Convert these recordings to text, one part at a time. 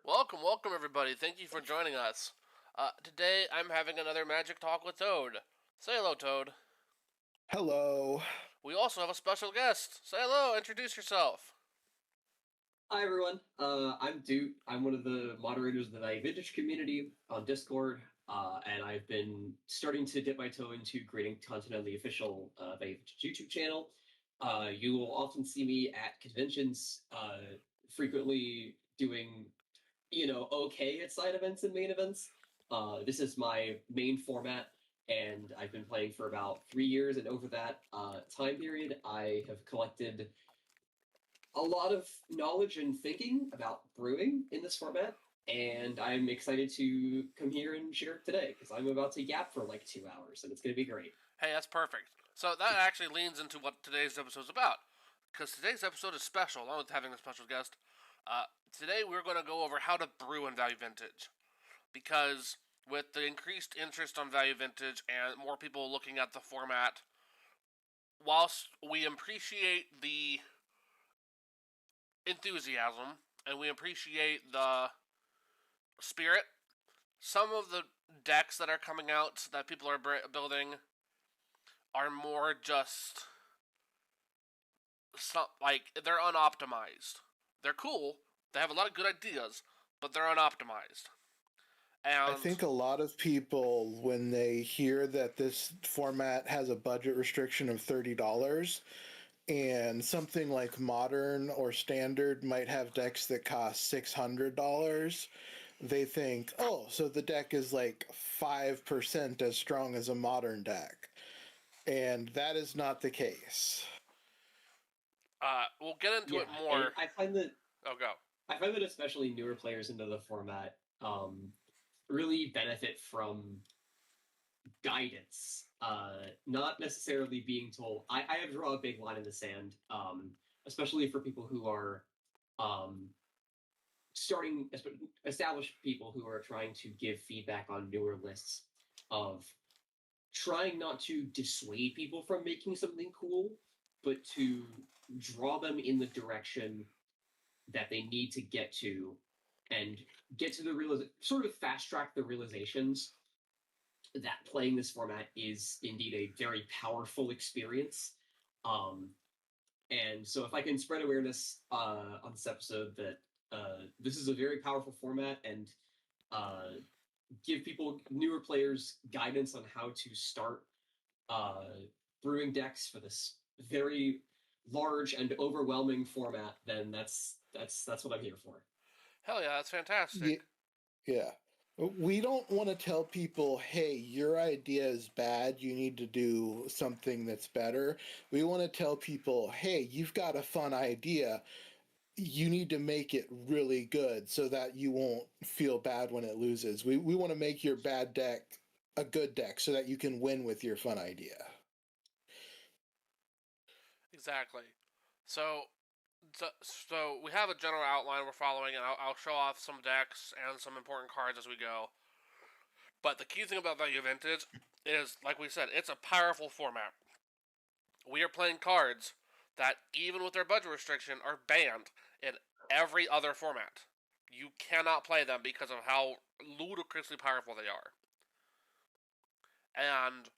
Welcome everybody. Thank you for joining us. Today I'm having another Magic Talk with Toad. Say hello, Toad. Hello. We also have a special guest. Say hello, introduce yourself. Hi everyone, I'm Doot. I'm one of the moderators of the Value Vintage community on Discord, and I've been starting to dip my toe into creating content on the official Value Vintage YouTube channel. You will often see me at conventions, frequently doing, okay at side events and main events. This is my main format, and I've been playing for about 3 years, and over that time period, I have collected a lot of knowledge and thinking about brewing in this format, and I'm excited to come here and share it today because I'm about to yap for like 2 hours, and it's going to be great. Hey, that's perfect. So that actually leans into what today's episode is about, because today's episode is special, along with having a special guest. Today we're going to go over how to brew in Value Vintage, because with the increased interest on Value Vintage and more people looking at the format, whilst we appreciate the enthusiasm and we appreciate the spirit, some of the decks that are coming out that people are building are more just they're unoptimized. They're cool. They have a lot of good ideas, but they're unoptimized. I And think a lot of people, when they hear that this format has a budget restriction of $30, and something like Modern or Standard might have decks that cost $600, they think, oh, so the deck is like 5% as strong as a Modern deck. And that is not the case. we'll get into Yeah, it more. and I find that Go. I find that especially newer players into the format really benefit from guidance, not necessarily being told. I have drawn a big line in the sand, especially for people who are starting, established people who are trying to give feedback on newer lists, of trying not to dissuade people from making something cool, but to draw them in the direction that they need to get to, and get to the sort of fast track the realizations that playing this format is indeed a very powerful experience. Um, and so, if I can spread awareness on this episode that this is a very powerful format, and give people, newer players, guidance on how to start brewing decks for this very large and overwhelming format, then that's what I'm here for. Hell yeah, that's fantastic. Yeah. We don't want to tell people, hey, your idea is bad, you need to do something that's better. We want to tell people, hey, you've got a fun idea, you need to make it really good so that you won't feel bad when it loses. We want to make your bad deck a good deck so that you can win with your fun idea. Exactly. So, so we have a general outline we're following, and I'll show off some decks and some important cards as we go. But the key thing about Value Vintage is, like we said, it's a powerful format. We are playing cards that, even with their budget restriction, are banned in every other format. You cannot play them because of how ludicrously powerful they are. And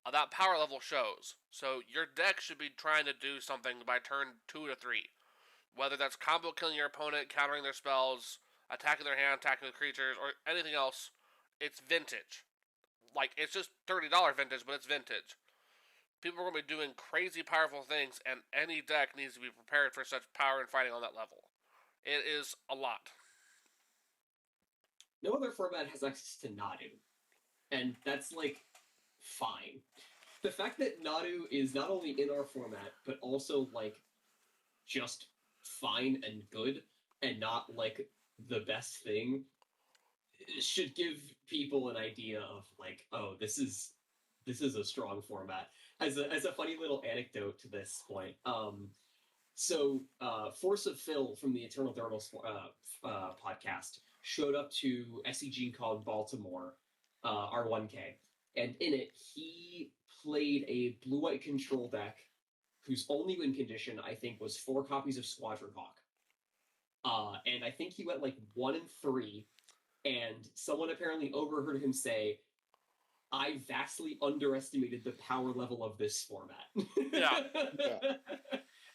that power level shows. So your deck should be trying to do something by turn 2 to 3. Whether that's combo killing your opponent, countering their spells, attacking their hand, attacking the creatures, or anything else, it's vintage. Like, it's just $30 vintage, but it's vintage. People are going to be doing crazy powerful things, and any deck needs to be prepared for such power and fighting on that level. It is a lot. No other format has access to Nadu, and that's like fine. The fact that Nadu is not only in our format, but also like just fine and good, and not like the best thing, should give people an idea of like, oh, this is a strong format. As a funny little anecdote to this point, so Force of Phil from the Eternal Thermals podcast showed up to SCG called Baltimore, R1K, and in it he played a blue-white control deck whose only win condition, I think, was 4 copies of Squadron Hawk. And I think he went like 1-3, and someone apparently overheard him say, "I vastly underestimated the power level of this format." Yeah.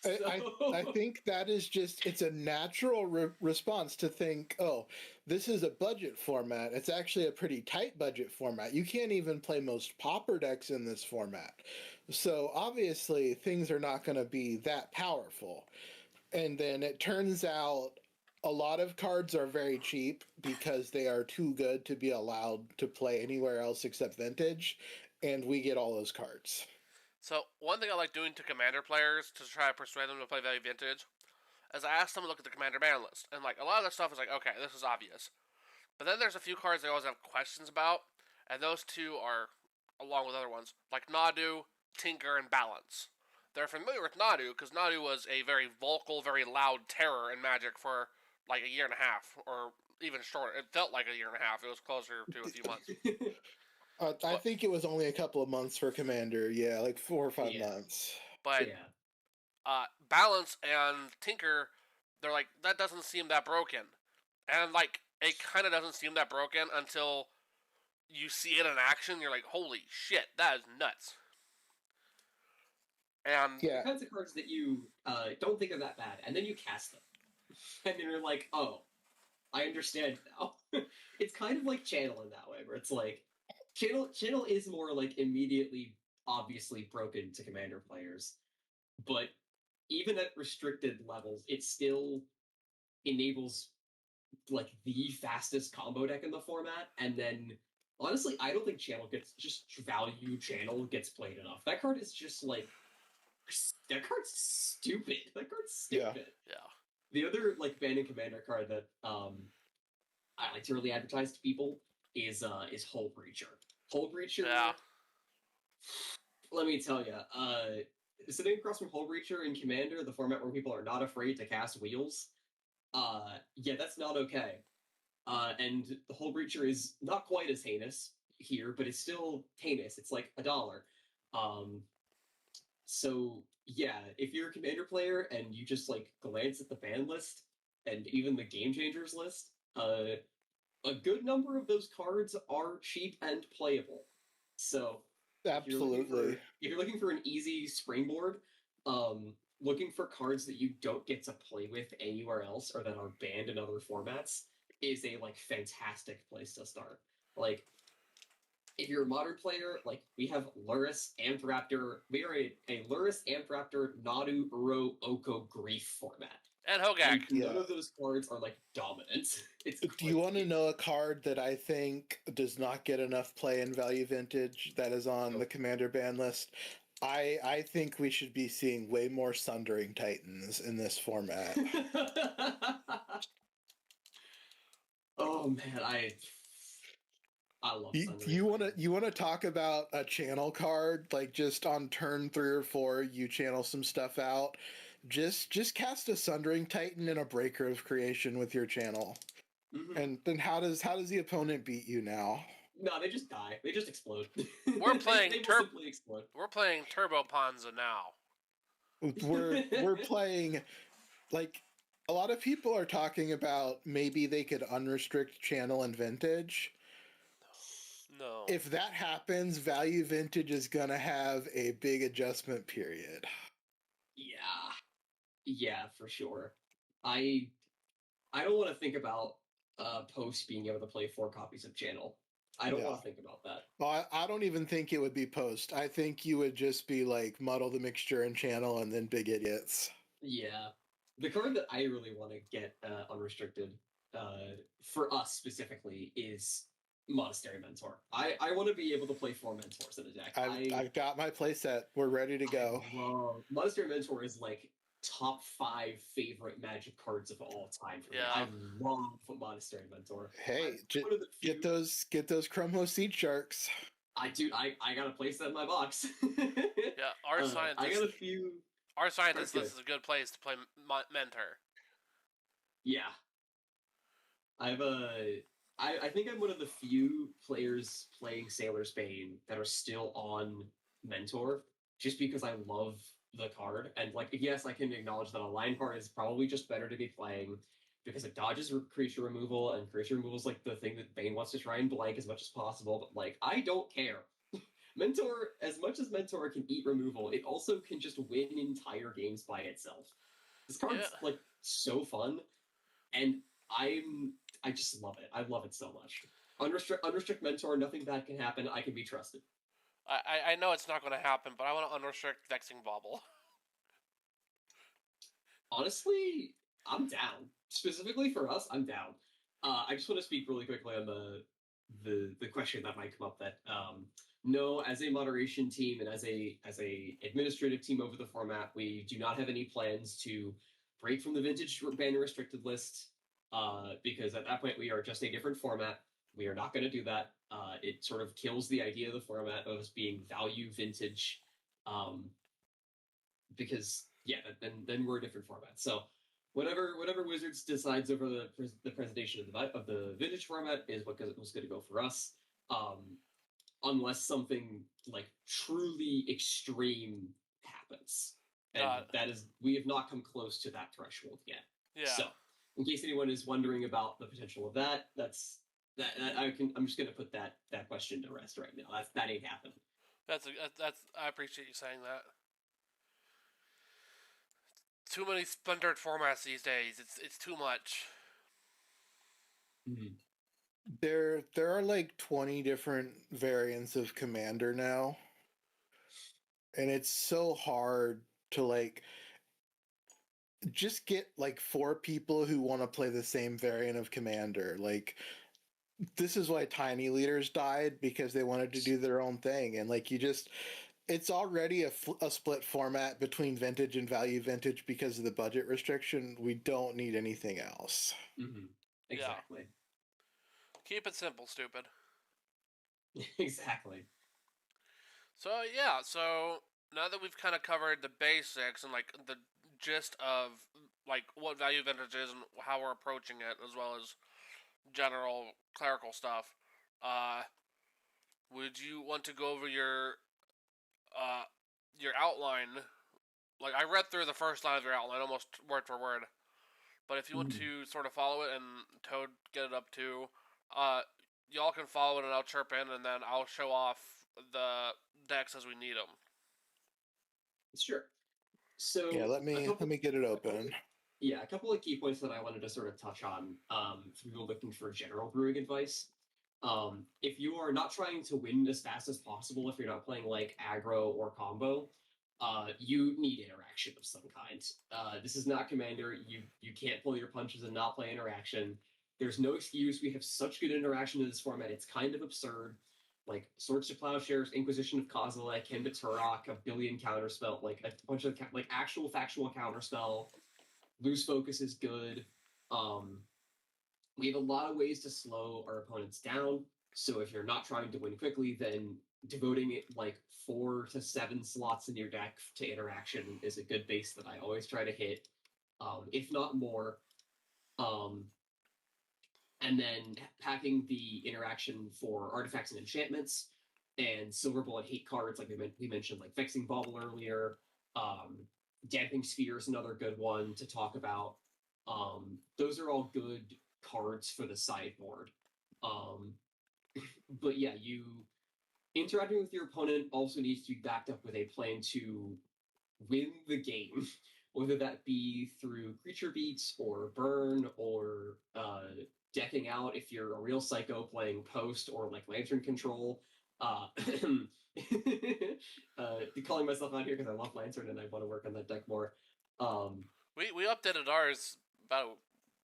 I think that is just, it's a natural response to think, oh, this is a budget format. It's actually a pretty tight budget format. You can't even play most pauper decks in this format. So obviously things are not going to be that powerful. And then it turns out a lot of cards are very cheap because they are too good to be allowed to play anywhere else except Vintage, and we get all those cards. So one thing I like doing to Commander players to try to persuade them to play Value Vintage is I ask them to look at the Commander ban list, and like a lot of that stuff is like, okay, this is obvious. But then there's a few cards they always have questions about, and those two are, along with other ones, like Nadu, Tinker, and Balance. They're familiar with Nadu because Nadu was a very vocal, very loud terror in Magic for like a year and a half, or even shorter. It felt like a year and a half. It was closer to a few months. I think it was only a couple of months for Commander. Yeah, like 4 or 5 Yeah. months. But Balance and Tinker, they're like, that doesn't seem that broken. And like, it kind of doesn't seem that broken until you see it in action. You're like, holy shit, that is nuts. And the kinds of cards that you don't think are that bad, and then you cast them, and then you're like, oh, I understand now. It's kind of like Channel in that way, where it's like Channel is more like immediately obviously broken to Commander players, but even at restricted levels, it still enables like the fastest combo deck in the format. And then honestly, I don't think Channel gets played enough. That card is just like, that card's stupid. That card's stupid. Yeah. The other like Band Commander card that I like to really advertise to people is Hull Breacher. Hull Breacher. Yeah. Let me tell you, sitting across from Hull Breacher in Commander, the format where people are not afraid to cast wheels, yeah, that's not okay. And the Hull Breacher is not quite as heinous here, but it's still heinous. It's like $1. So yeah, if you're a Commander player and you just like glance at the ban list and even the Game Changers list, a good number of those cards are cheap and playable. So Absolutely. if you're looking for an easy springboard, looking for cards that you don't get to play with anywhere else or that are banned in other formats is a like fantastic place to start. Like, if you're a modern player, like we have Lurrus, Amphraptor. We are a Lurrus, Amphraptor, Nadu, Uro, Oko, Grief format. And Hogak. None of those cards are like dominant. It's Do you want to know a card that I think does not get enough play in Value Vintage that is on the Commander ban list? I think we should be seeing way more Sundering Titans in this format. Oh man, I love Sundering. You wanna talk about a channel card, like just on turn 3 or 4 you channel some stuff out. Just cast a Sundering Titan and a Breaker of Creation with your channel. Mm-hmm. And then how does the opponent beat you now? No, they just die. They just explode. We're playing explode. We're playing Turbo Ponza now. We're playing, like, a lot of people are talking about maybe they could unrestrict channel and Vintage. No. If that happens, Value Vintage is gonna have a big adjustment period. Yeah, for sure. I don't want to think about Post being able to play 4 copies of Channel. I don't want to think about that. Well, I don't even think it would be Post. I think you would just be like Muddle the Mixture and Channel and then Big Idiots. Yeah. The card that I really want to get unrestricted for us specifically is Monastery Mentor. I want to be able to play 4 Mentors in a deck. I've got my playset. We're ready to go. Monastery Mentor is like top 5 favorite Magic cards of all time for me. I love Monastery Mentor. Hey, get those Chromo Seed Sharks. I got a playset in my box. Yeah, our scientist. I got a few. Our scientist list is a good place to play Mentor. Yeah. I think I'm one of the few players playing Sailor's Bane that are still on Mentor, just because I love the card. And like, yes, I can acknowledge that a line card is probably just better to be playing, because it dodges creature removal, and creature removal is like the thing that Bane wants to try and blank as much as possible. But like, I don't care. Mentor, as much as Mentor can eat removal, it also can just win entire games by itself. This card's like so fun, and I just love it. I love it so much. Unrestrict Mentor, nothing bad can happen. I can be trusted. I know it's not going to happen, but I want to unrestrict Vexing Bauble. Honestly, I'm down. Specifically for us, I'm down. I just want to speak really quickly on the question that might come up. That no, as a moderation team and as a administrative team over the format, we do not have any plans to break from the vintage banner restricted list. Because at that point we are just a different format. We are not going to do that. It sort of kills the idea of the format of us being value vintage. Because yeah, then we're a different format. So whatever Wizards decides over the presentation of the vintage format is what was going to go for us. Unless something like truly extreme happens, and that is, we have not come close to that threshold yet. Yeah. So, in case anyone is wondering about the potential of that, I'm just going to put that question to rest right now. That ain't happening. That's I appreciate you saying that. Too many splintered formats these days. It's too much. Mm-hmm. There are like 20 different variants of Commander now. And it's so hard to like just get like 4 people who want to play the same variant of Commander. Like, this is why Tiny Leaders died, because they wanted to do their own thing. And like, it's already a split format between vintage and value vintage because of the budget restriction. We don't need anything else. Mm-hmm. Exactly. Yeah. Keep it simple, stupid. Exactly. So yeah, so now that we've kind of covered the basics and like the gist of like what value vintage is and how we're approaching it, as well as general clerical stuff, would you want to go over your outline? Like, I read through the first line of your outline almost word for word, but if you want to sort of follow it and Toad get it up too, y'all can follow it and I'll chirp in, and then I'll show off the decks as we need them. Sure. So yeah, let me get it open. A couple of key points that I wanted to sort of touch on for people looking for general brewing advice. If you are not trying to win as fast as possible, if you're not playing like aggro or combo, you need interaction of some kind. This is not Commander. You can't pull your punches and not play interaction. There's no excuse. We have such good interaction in this format. It's kind of absurd. Like Swords to Plowshares, Inquisition of Kozilek, Hymn to Turok, a billion counterspell, like a bunch of like actual factual counterspell. Loose focus is good. We have a lot of ways to slow our opponents down. So if you're not trying to win quickly, then devoting it like 4 to 7 slots in your deck to interaction is a good base that I always try to hit, if not more. And then packing the interaction for artifacts and enchantments and Silver Bullet hate cards, like we mentioned, like Vexing Bauble earlier. Damping Sphere is another good one to talk about. Those are all good cards for the sideboard. But yeah, you interacting with your opponent also needs to be backed up with a plan to win the game, whether that be through creature beats or burn or decking out if you're a real psycho playing post or like lantern control. Calling myself out here because I love lantern and I want to work on that deck more. We updated ours about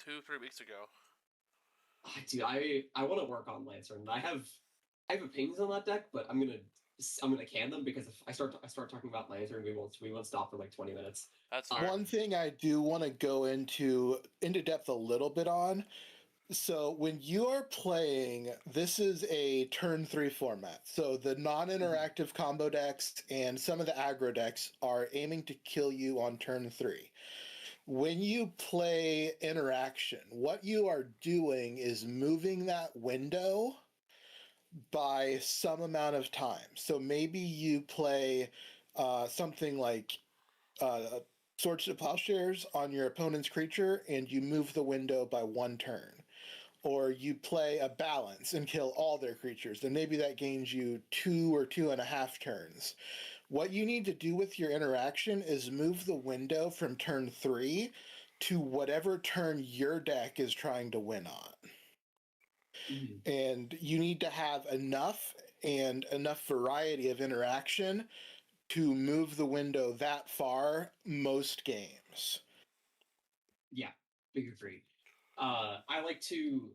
2-3 weeks ago. Dude, I want to work on lantern. I have opinions on that deck, but I'm gonna can them, because if I start talking about lantern, we won't stop for like 20 minutes. That's fair. One thing I do want to go into depth a little bit on. So when you are playing, this is a turn 3 format. So the non-interactive combo decks and some of the aggro decks are aiming to kill you on turn 3. When you play interaction, what you are doing is moving that window by some amount of time. So maybe you play something like Swords to Plowshares on your opponent's creature, and you move the window by 1 turn. Or you play a balance and kill all their creatures, and maybe that gains you 2 or 2.5 turns. What you need to do with your interaction is move the window from turn 3 to whatever turn your deck is trying to win on. And you need to have enough variety of interaction to move the window that far most games. Yeah, big agree. I like to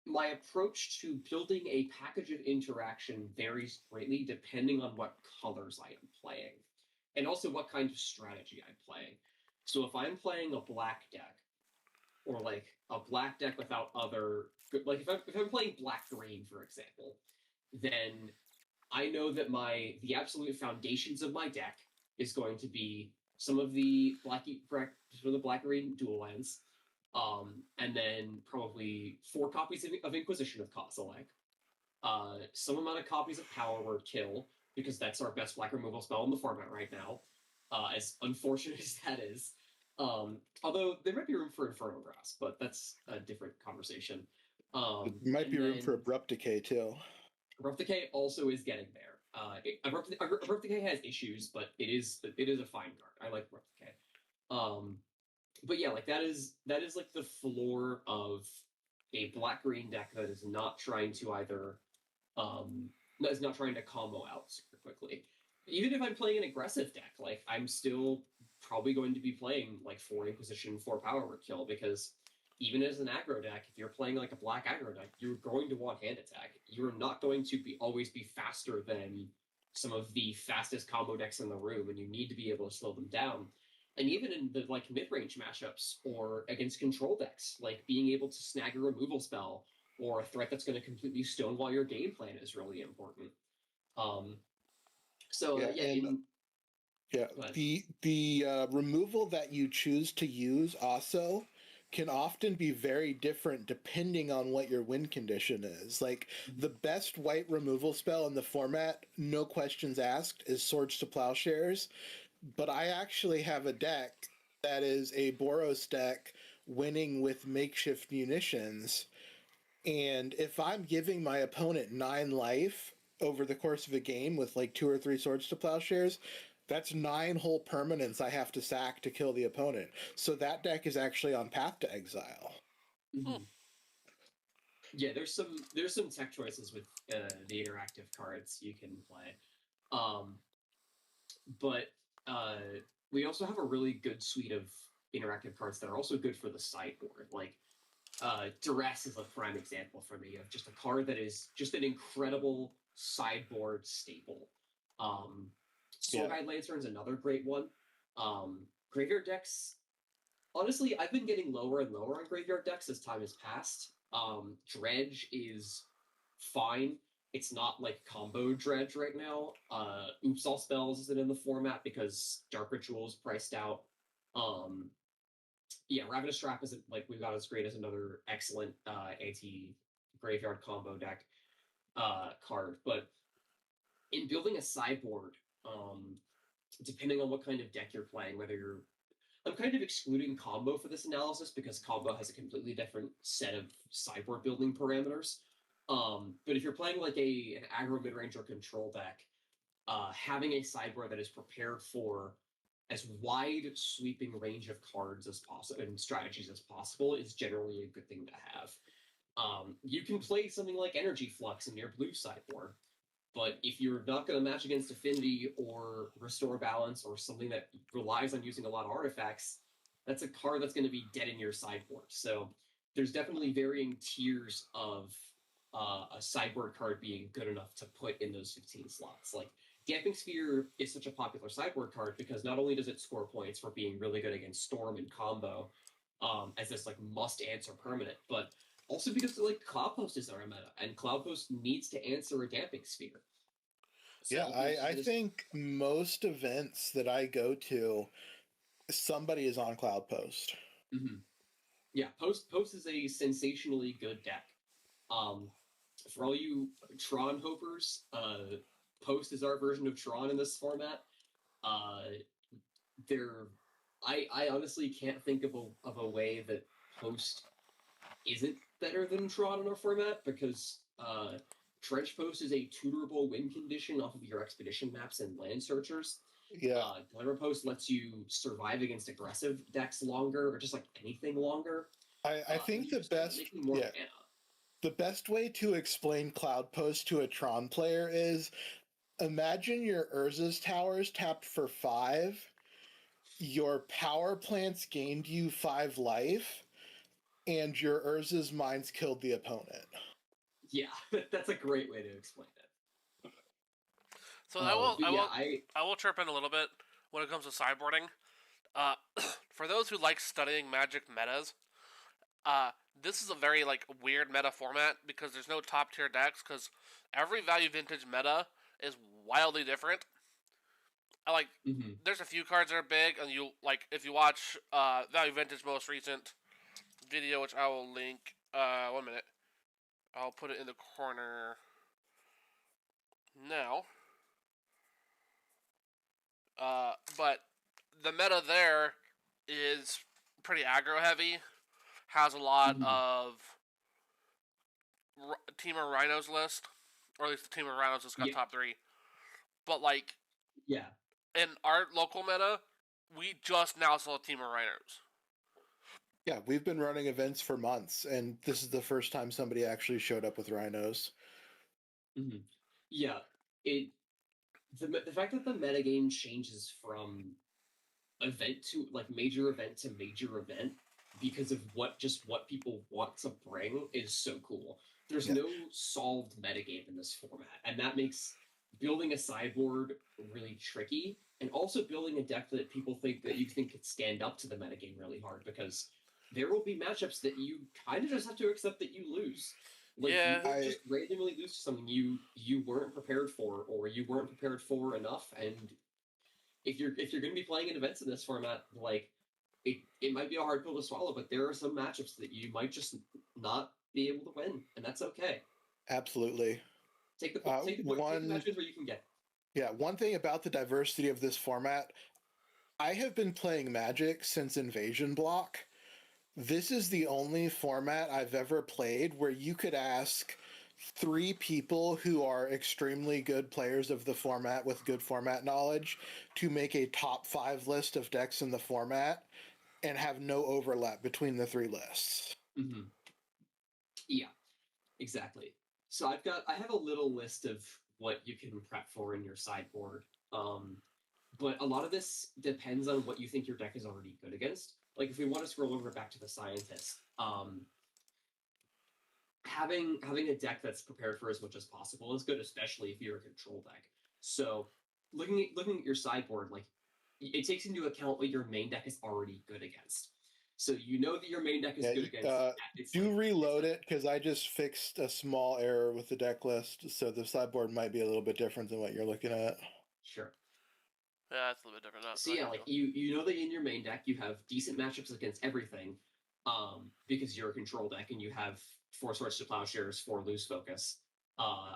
my approach to building a package of interaction varies greatly depending on what colors I am playing, and also what kind of strategy I'm playing. So if I'm playing a black deck, or like a black deck without other, like if I'm playing black green, for example, then I know that the absolute foundations of my deck is going to be some of the black green dual lands, and then probably 4 copies of Inquisition of Kozilek, some amount of copies of Power Word Kill, because that's our best black removal spell in the format right now, as unfortunate as that is. Although there might be room for Inferno Grasp, but that's a different conversation. There might be room for Abrupt Decay too. Abrupt Decay also is getting there. Abrupt Decay has issues, but it is a fine card. I like Abrupt Decay. But yeah, like that is like the floor of a black green deck that is not trying to is not trying to combo out super quickly. Even if I'm playing an aggressive deck, like I'm still probably going to be playing like 4 Inquisition, 4 Power Word Kill, because even as an aggro deck, if you're playing like a black aggro deck, you're going to want hand attack. You're not going to always be faster than some of the fastest combo decks in the room, and you need to be able to slow them down. And even in the like mid-range matchups or against control decks, like being able to snag a removal spell or a threat that's going to completely stonewall your game plan is really important. The removal that you choose to use also can often be very different depending on what your win condition is. Like the best white removal spell in the format, no questions asked, is Swords to Plowshares. But I actually have a deck that is a Boros deck winning with makeshift munitions. And if I'm giving my opponent 9 life over the course of a game with like 2 or 3 Swords to Plowshares, that's 9 whole permanents I have to sack to kill the opponent. So that deck is actually on path to exile. Mm-hmm. Yeah, there's some tech choices with the interactive cards you can play. But we also have a really good suite of interactive cards that are also good for the sideboard. Like Duress is a prime example for me of just a card that is just an incredible sideboard staple. Soulguide Lantern is another great one. Graveyard decks, honestly, I've been getting lower and lower on graveyard decks as time has passed. Dredge is fine. It's not like combo Dredge right now. Oops All Spells isn't in the format because Dark Ritual is priced out. Ravenous Trap isn't like we've got as great as another excellent anti-graveyard combo deck card. But in building a sideboard, depending on what kind of deck you're playing, I'm kind of excluding combo for this analysis because combo has a completely different set of sideboard building parameters. But if you're playing like an aggro mid-range or control deck, having a sideboard that is prepared for as wide sweeping range of cards as possible and strategies as possible is generally a good thing to have. You can play something like Energy Flux in your blue sideboard, but if you're not going to match against Affinity or Restore Balance or something that relies on using a lot of artifacts, that's a card that's going to be dead in your sideboard. So there's definitely varying tiers of a sideboard card being good enough to put in those 15 slots. Like Damping Sphere is such a popular sideboard card because not only does it score points for being really good against Storm and combo as this like must answer permanent, but also because like Cloud Post is our meta, and Cloud Post needs to answer a Damping Sphere. So I think most events that I go to, somebody is on Cloud Post. Mm-hmm. Yeah, Post is a sensationally good deck. For all you Tron hopers, Post is our version of Tron in this format. There, I honestly can't think of a way that Post isn't better than Trot in our format, because Trench Post is a tutorable win condition off of your expedition maps and land searchers. Yeah. Glimmer Post lets you survive against aggressive decks longer, or just like anything longer. I think the best Mana. the best way to explain Cloud Post to a Tron player is, imagine your Urza's towers tapped for 5, your power plants gained you 5 life, and your Urza's mines killed the opponent. Yeah, that's a great way to explain it. So I will chirp in a little bit when it comes to sideboarding. For those who like studying Magic metas, this is a very like weird meta format because there's no top tier decks, because every value vintage meta is wildly different. There's a few cards that are big, and you like if you watch value vintage most recent video, which I will link. 1 minute, I'll put it in the corner now. But the meta there is pretty aggro heavy. Has a lot of Team of Rhinos list, or at least the Team of Rhinos has got top 3. But in our local meta, we just now saw Team of Rhinos. Yeah, we've been running events for months, and this is the first time somebody actually showed up with Rhinos. Mm-hmm. Yeah, the fact that the metagame changes from event to major event to major event because of what people want to bring is so cool. There's no solved metagame in this format, and that makes building a sideboard really tricky, and also building a deck that people think could stand up to the metagame really hard, because there will be matchups that you kind of just have to accept that you lose. You just randomly lose to something you weren't prepared for, or you weren't prepared for enough. And if you're going to be playing in events in this format, it might be a hard pill to swallow, but there are some matchups that you might just not be able to win, and that's okay. Absolutely. Take the matches where you can get. Yeah, one thing about the diversity of this format, I have been playing Magic since Invasion Block. This is the only format I've ever played where you could ask 3 people who are extremely good players of the format with good format knowledge to make a top 5 list of decks in the format and have no overlap between the 3 lists. Mm-hmm. Yeah, exactly. So I have a little list of what you can prep for in your sideboard. But a lot of this depends on what you think your deck is already good against. Like, if we want to scroll over back to the Scientist, having a deck that's prepared for as much as possible is good, especially if you're a control deck. So looking at your sideboard, it takes into account what your main deck is already good against. So you know that your main deck is good against. Reload it, because I just fixed a small error with the deck list, so the sideboard might be a little bit different than what you're looking at. Sure. Yeah, it's a little bit different. So yeah, you know that in your main deck you have decent matchups against everything, because you're a control deck and you have 4 Swords to Plowshares, 4 Loose Focus,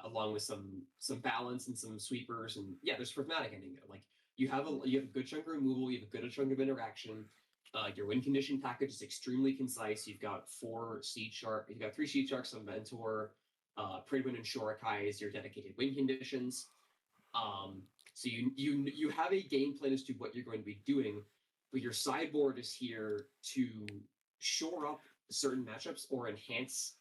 along with some balance and some sweepers, and there's Prismatic Ending there. You have a good chunk of removal, you have a good chunk of interaction. Your win condition package is extremely concise. You've got 3 Seed Sharks, a Mentor, Pridwin and Shorikai as your dedicated win conditions. So you have a game plan as to what you're going to be doing, but your sideboard is here to shore up certain matchups or enhance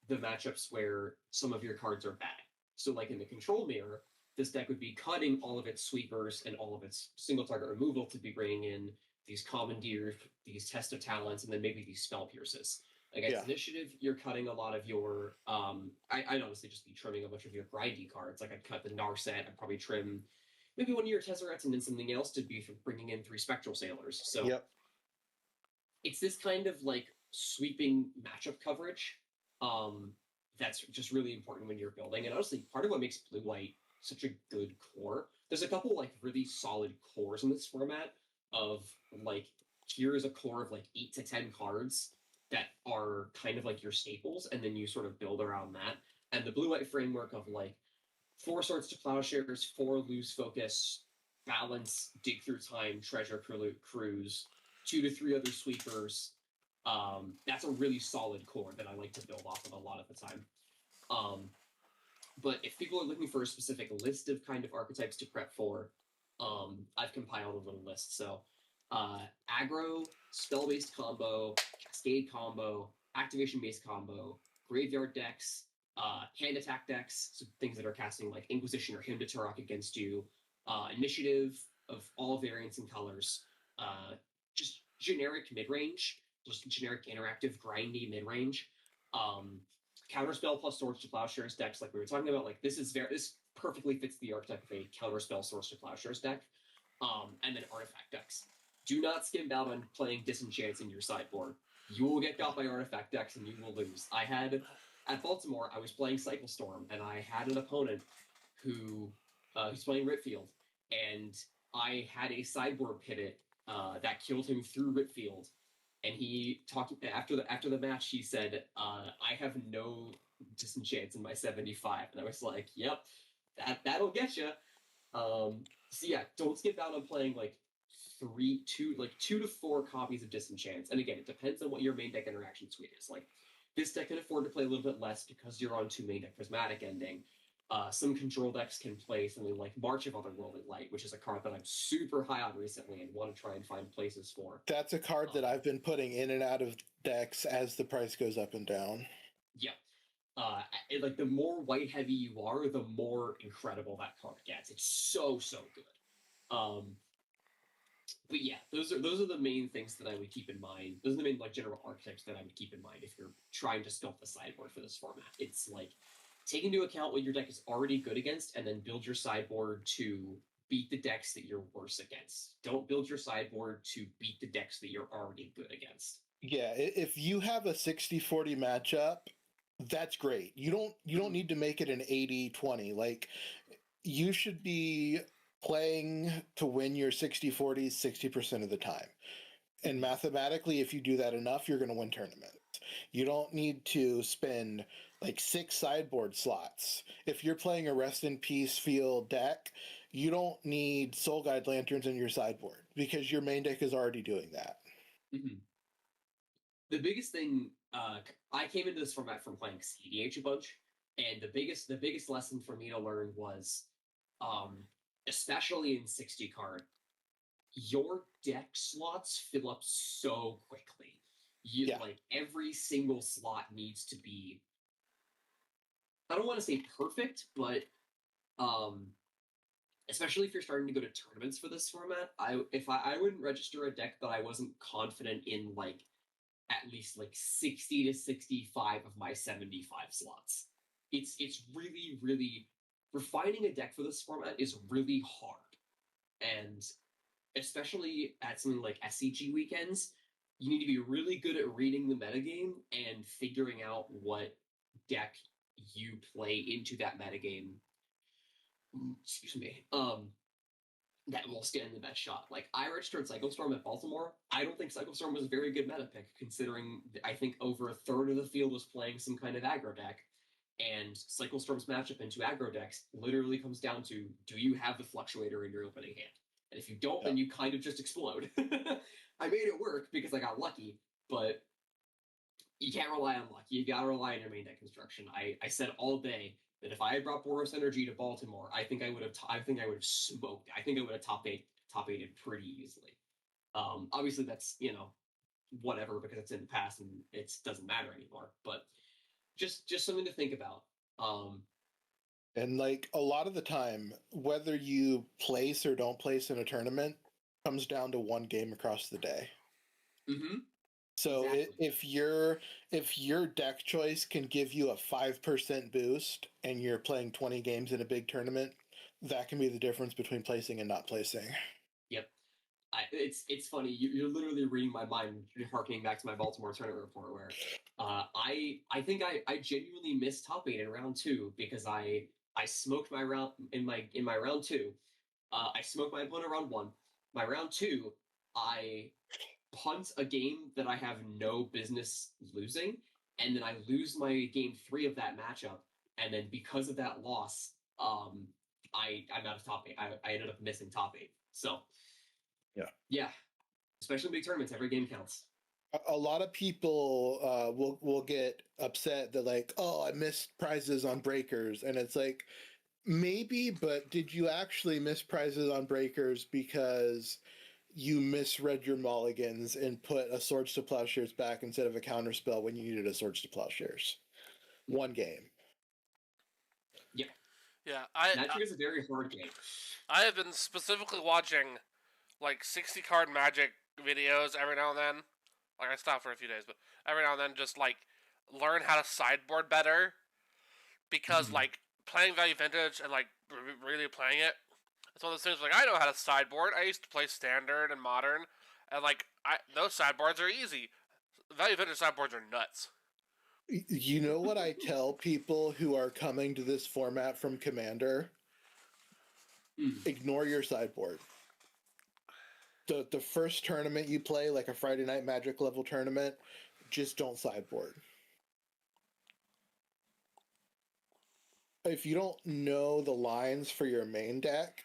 the matchups where some of your cards are bad. So in the control mirror, this deck would be cutting all of its sweepers and all of its single target removal to be bringing in these Commandeers, these Test of Talents, and then maybe these Spell Pierces. Against Initiative, you're cutting a lot of your... I'd honestly just be trimming a bunch of your grindy cards. I'd cut the Narset, I'd probably trim maybe one of your Tesserats and then something else to be for bringing in 3 Spectral Sailors. So it's this kind of sweeping matchup coverage that's just really important when you're building. And honestly, part of what makes Blue-White such a good core, there's a couple really solid cores in this format of here is a core of 8 to 10 cards that are kind of your staples, and then you sort of build around that. And the Blue-White framework of 4 Swords to Plowshares, 4 Loose Focus, balance, dig through time, treasure cruise, 2 to 3 other sweepers. That's a really solid core that I like to build off of a lot of the time. But if people are looking for a specific list of kind of archetypes to prep for, I've compiled a little list. So aggro, spell-based combo, cascade combo, activation-based combo, graveyard decks, hand attack decks, so things that are casting like Inquisition or Hymn to Turok against you, initiative of all variants and colors, just generic mid-range, just generic interactive grindy mid-range, counterspell plus Swords to Plowshares decks like we were talking about. Like this perfectly fits the archetype of a counterspell Swords to Plowshares deck, and then artifact decks. Do not skimp out on playing Disenchants in your sideboard. You will get got by artifact decks and you will lose. At Baltimore, I was playing Cycle Storm, and I had an opponent who's playing Ritfield, and I had a sideboard pivot that killed him through Ritfield. And he talked after the match. He said, "I have no Disenchants in my 75," and I was like, "Yep, that'll get you." So yeah, don't skip out on playing like 2 to 4 copies of Disenchants. And again, it depends on what your main deck interaction suite is. Like this deck can afford to play a little bit less because you're on 2 main deck Prismatic Ending. Some control decks can play something like March of Otherworldly Light, which is a card that I'm super high on recently and want to try and find places for. That's a card that I've been putting in and out of decks as the price goes up and down. Yeah. Like the more white heavy you are, the more incredible that card gets. It's so good. But yeah, those are the main things that I would keep in mind. Those are the main like general archetypes that I would keep in mind if you're trying to sculpt the sideboard for this format. It's like take into account what your deck is already good against, and then build your sideboard to beat the decks that you're worse against. Don't build your sideboard to beat the decks that you're already good against. Yeah, if you have a 60-40 matchup, that's great. You don't need to make it an 80-20. Like you should be playing to win your 60-40s 60% of the time. And mathematically, if you do that enough, you're going to win tournaments. You don't need to spend like 6 sideboard slots. If you're playing a Rest in Peace field deck, you don't need Soul Guide Lanterns in your sideboard because your main deck is already doing that. Mm-hmm. The biggest thing, I came into this format from playing CDH a bunch, and the biggest lesson for me to learn was, especially in 60 card, your deck slots fill up so quickly. Like every single slot needs to be, I don't want to say perfect, but especially if you're starting to go to tournaments for this format, I wouldn't register a deck that I wasn't confident in like at least like 60 to 65 of my 75 slots. It's really, really refining a deck for this format is really hard. And especially at something like SCG weekends, you need to be really good at reading the metagame and figuring out what deck you play into that metagame. Excuse me. That will stand the best shot. Like, I registered Cycle Storm at Baltimore. I don't think Cycle Storm was a very good meta pick, considering I think over a third of the field was playing some kind of aggro deck. And Cycle Storm's matchup into aggro decks literally comes down to, do you have the Fluctuator in your opening hand? And if you don't, then you kind of just explode. I made it work because I got lucky, but you can't rely on luck. You gotta rely on your main deck construction. I said all day that if I had brought Boros Energy to Baltimore, I think I would have smoked. I think I would have top eighted pretty easily. Obviously that's, whatever, because it's in the past and it doesn't matter anymore. But just something to think about. And like a lot of the time, whether you place or don't place in a tournament comes down to one game across the day. Mm-hmm. So exactly. if your deck choice can give you a 5% boost and you're playing 20 games in a big tournament, that can be the difference between placing and not placing. Yep. It's funny. You're literally reading my mind, harkening back to my Baltimore tournament report, where I think I genuinely missed top 8 in round 2 because I smoked my round in my round 2. I smoked my opponent round 1. My round 2, I punt a game that I have no business losing, and then I lose my game 3 of that matchup, and then because of that loss, I'm out of top 8. I ended up missing top 8. So Yeah. Especially big tournaments, every game counts. A lot of people will get upset that like, oh, I missed prizes on breakers, and it's like, maybe, but did you actually miss prizes on breakers because you misread your mulligans and put a Swords to Plowshares back instead of a counterspell when you needed a Swords to Plowshares? One game. Yeah. Yeah, Magic is a very hard game. I have been specifically watching like 60 card Magic videos every now and then. Like, I stop for a few days, but every now and then just like learn how to sideboard better, because like playing Value Vintage and like really playing it, it's one of those things like, I know how to sideboard. I used to play Standard and Modern, and like those sideboards are easy. Value Vintage sideboards are nuts. You know what I tell people who are coming to this format from Commander? Ignore your sideboard. The first tournament you play, like a Friday Night Magic level tournament, just don't sideboard. If you don't know the lines for your main deck,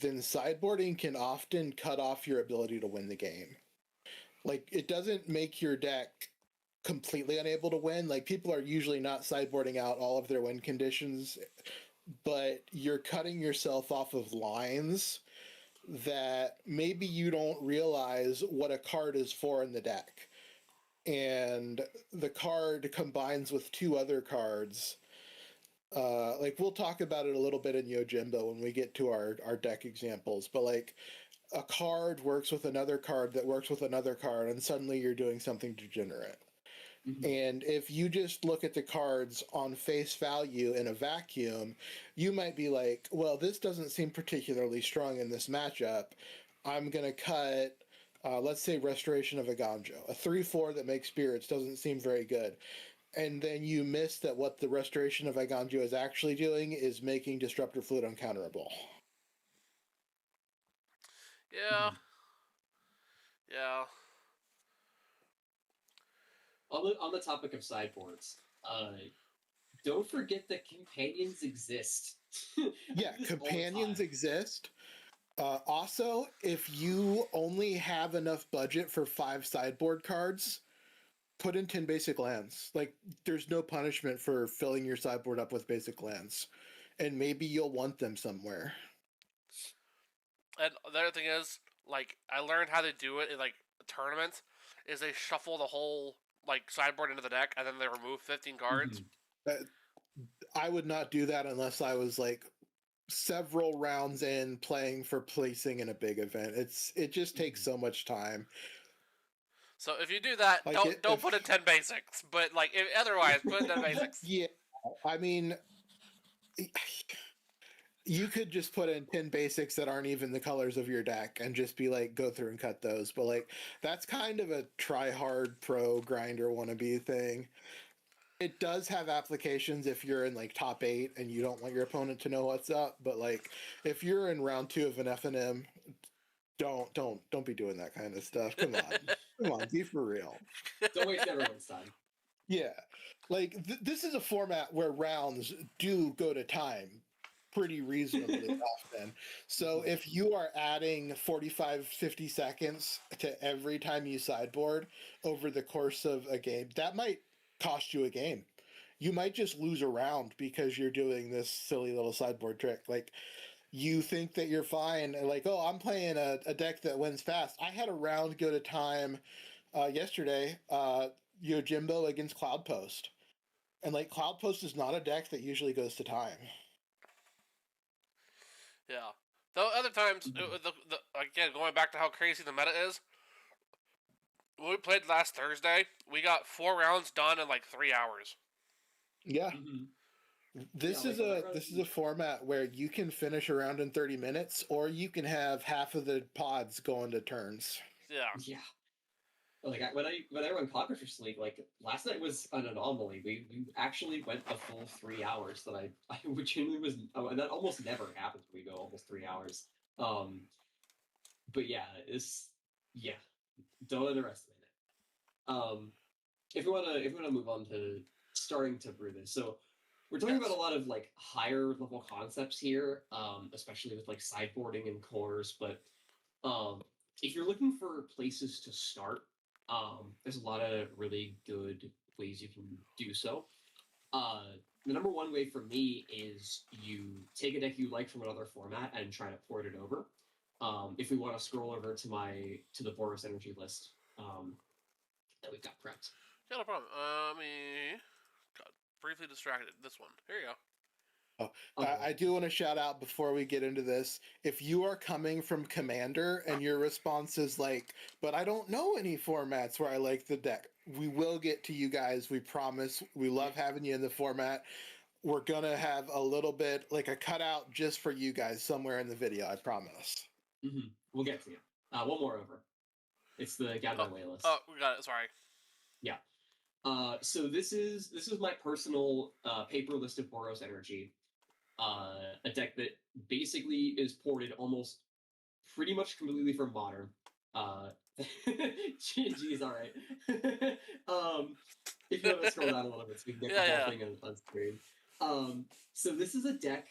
then sideboarding can often cut off your ability to win the game. Like, it doesn't make your deck completely unable to win. Like, people are usually not sideboarding out all of their win conditions, but you're cutting yourself off of lines that maybe you don't realize what a card is for in the deck. And the card combines with two other cards. Like, we'll talk about it a little bit in Yojimbo when we get to our deck examples, but like, a card works with another card that works with another card, and suddenly you're doing something degenerate. And if you just look at the cards on face value in a vacuum, you might be like, well, this doesn't seem particularly strong in this matchup. I'm going to cut, let's say, Restoration of Aganjo. A 3/4 that makes spirits doesn't seem very good. And then you miss that what the Restoration of Aganjo is actually doing is making Disruptor Fluid uncounterable. Yeah. Yeah. On the topic of sideboards, don't forget that companions exist. Yeah, companions exist. Also, if you only have enough budget for 5 sideboard cards, put in 10 basic lands. Like, there's no punishment for filling your sideboard up with basic lands. And maybe you'll want them somewhere. And the other thing is, like, I learned how to do it in like tournaments, is they shuffle the whole like sideboard into the deck, and then they remove 15 cards. I would not do that unless I was like several rounds in playing for placing in a big event. It just takes so much time. So if you do that, like, don't put in 10 basics. But like, otherwise, put in 10 basics. Yeah, I mean, you could just put in 10 basics that aren't even the colors of your deck and just be like, go through and cut those. But like, that's kind of a try hard pro grinder wannabe thing. It does have applications if you're in like top 8 and you don't want your opponent to know what's up. But like, if you're in round 2 of an FNM, don't be doing that kind of stuff. Come on, be for real. Don't waste everyone's time. Yeah, like this is a format where rounds do go to time pretty reasonably often. So if you are adding 45-50 seconds to every time you sideboard over the course of a game, that might cost you a game. You might just lose a round because you're doing this silly little sideboard trick. Like, you think that you're fine, and like, oh, I'm playing a deck that wins fast. I had a round go to time yesterday, Yojimbo against Cloudpost. And like, Cloudpost is not a deck that usually goes to time. Yeah. Though other times, again, going back to how crazy the meta is, when we played last Thursday, we got 4 rounds done in like 3 hours. Yeah. This is a format where you can finish a round in 30 minutes, or you can have half of the pods go into turns. Yeah. Like, when I run Codfish League, like, last night was an anomaly. We actually went a full 3 hours that I genuinely was, and that almost never happens when we go almost 3 hours. But yeah, don't underestimate it. If we wanna move on to starting to brew this, so we're talking Yes. about a lot of like higher level concepts here, especially with like sideboarding and cores. But if you're looking for places to start, there's a lot of really good ways you can do so. The number one way for me is you take a deck you like from another format and try to port it over. If we want to scroll over to the Boros Energy list that we've got prepped. Yeah, no problem. Me got briefly distracted. This one. Here you go. I do want to shout out before we get into this. If you are coming from Commander and your response is like, but I don't know any formats where I like the deck, we will get to you guys. We promise. We love having you in the format. We're going to have a little bit like a cutout just for you guys somewhere in the video. I promise. Mm-hmm. We'll get to you. One more over. It's the Gather My Way list. Oh, we got it. Sorry. Yeah. So this is my personal paper list of Boros Energy. A deck that basically is ported almost pretty much completely from Modern. GG's all right. If you want to scroll down a little bit so we can get the whole thing on screen. So this is a deck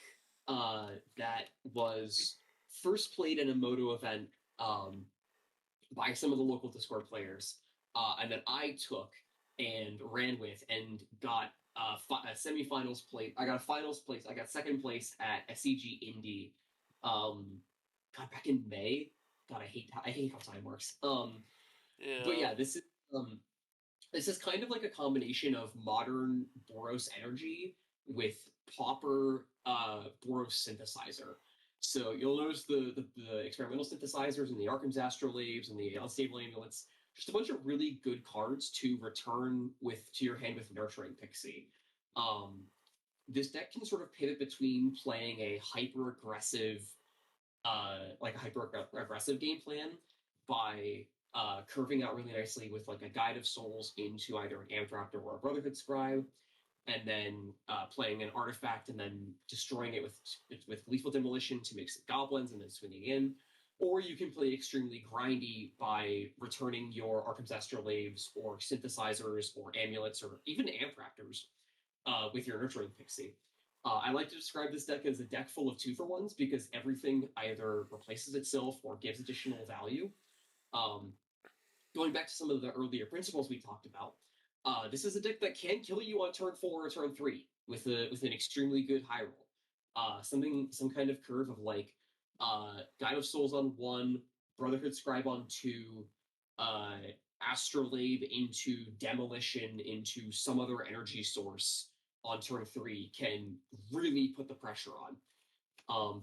that was first played in a Moto event by some of the local Discord players, and that I took and ran with and got a semifinals place. I got a finals place. I got second place at SCG Indy. God, back in May. God, I hate how time works. But yeah, this is kind of like a combination of modern Boros Energy with Pauper Boros Synthesizer. So you'll notice the experimental synthesizers and the Arkham's Astrolabes and the Unstable Amulets. Just a bunch of really good cards to return to your hand with Nurturing Pixie. This deck can sort of pivot between playing a hyper aggressive game plan by curving out really nicely with like a Guide of Souls into either an Amphraptor or a Brotherhood Scribe, and then playing an artifact and then destroying it with Lethal Demolition to make some goblins and then swinging in. Or you can play extremely grindy by returning your Arkham's Astrolabes or synthesizers or amulets or even Amphraptors with your Nurturing Pixie. I like to describe this deck as a deck full of 2-for-1s because everything either replaces itself or gives additional value. Going back to some of the earlier principles we talked about, this is a deck that can kill you on turn 4 or turn 3 with an extremely good high roll. Some kind of curve of like Guide of Souls on 1, Brotherhood Scribe on 2, Astrolabe into Demolition into some other energy source on turn 3 can really put the pressure on.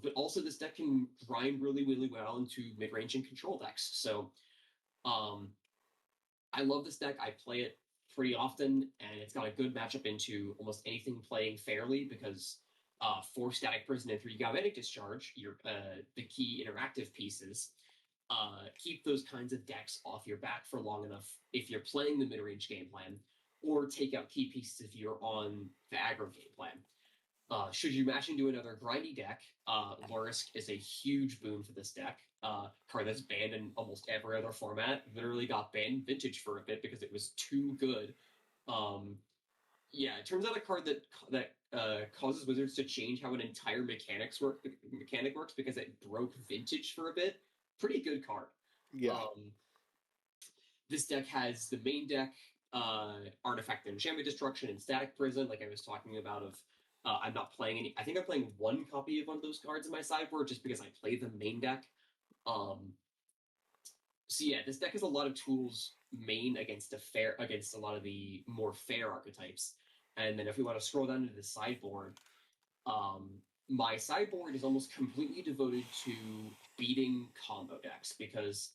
But also this deck can grind really, really well into mid-range and control decks. So I love this deck. I play it pretty often, and it's got a good matchup into almost anything playing fairly because 4 Static Prison and 3 Galvanic Discharge, the key interactive pieces, keep those kinds of decks off your back for long enough if you're playing the mid-range game plan, or take out key pieces if you're on the aggro game plan. Should you match into another grindy deck, Lurisk is a huge boon for this deck. Card that's banned in almost every other format. Literally got banned in Vintage for a bit because it was too good. It turns out a card that causes Wizards to change how an entire mechanic works because it broke Vintage for a bit. Pretty good card. Yeah. This deck has the main deck, Artifact and Enchantment Destruction and Static Prison, like I was talking about. I'm not playing any. I think I'm playing 1 copy of one of those cards in my sideboard just because I play the main deck. This deck has a lot of tools main against a lot of the more fair archetypes. And then if we want to scroll down into the sideboard, my sideboard is almost completely devoted to beating combo decks because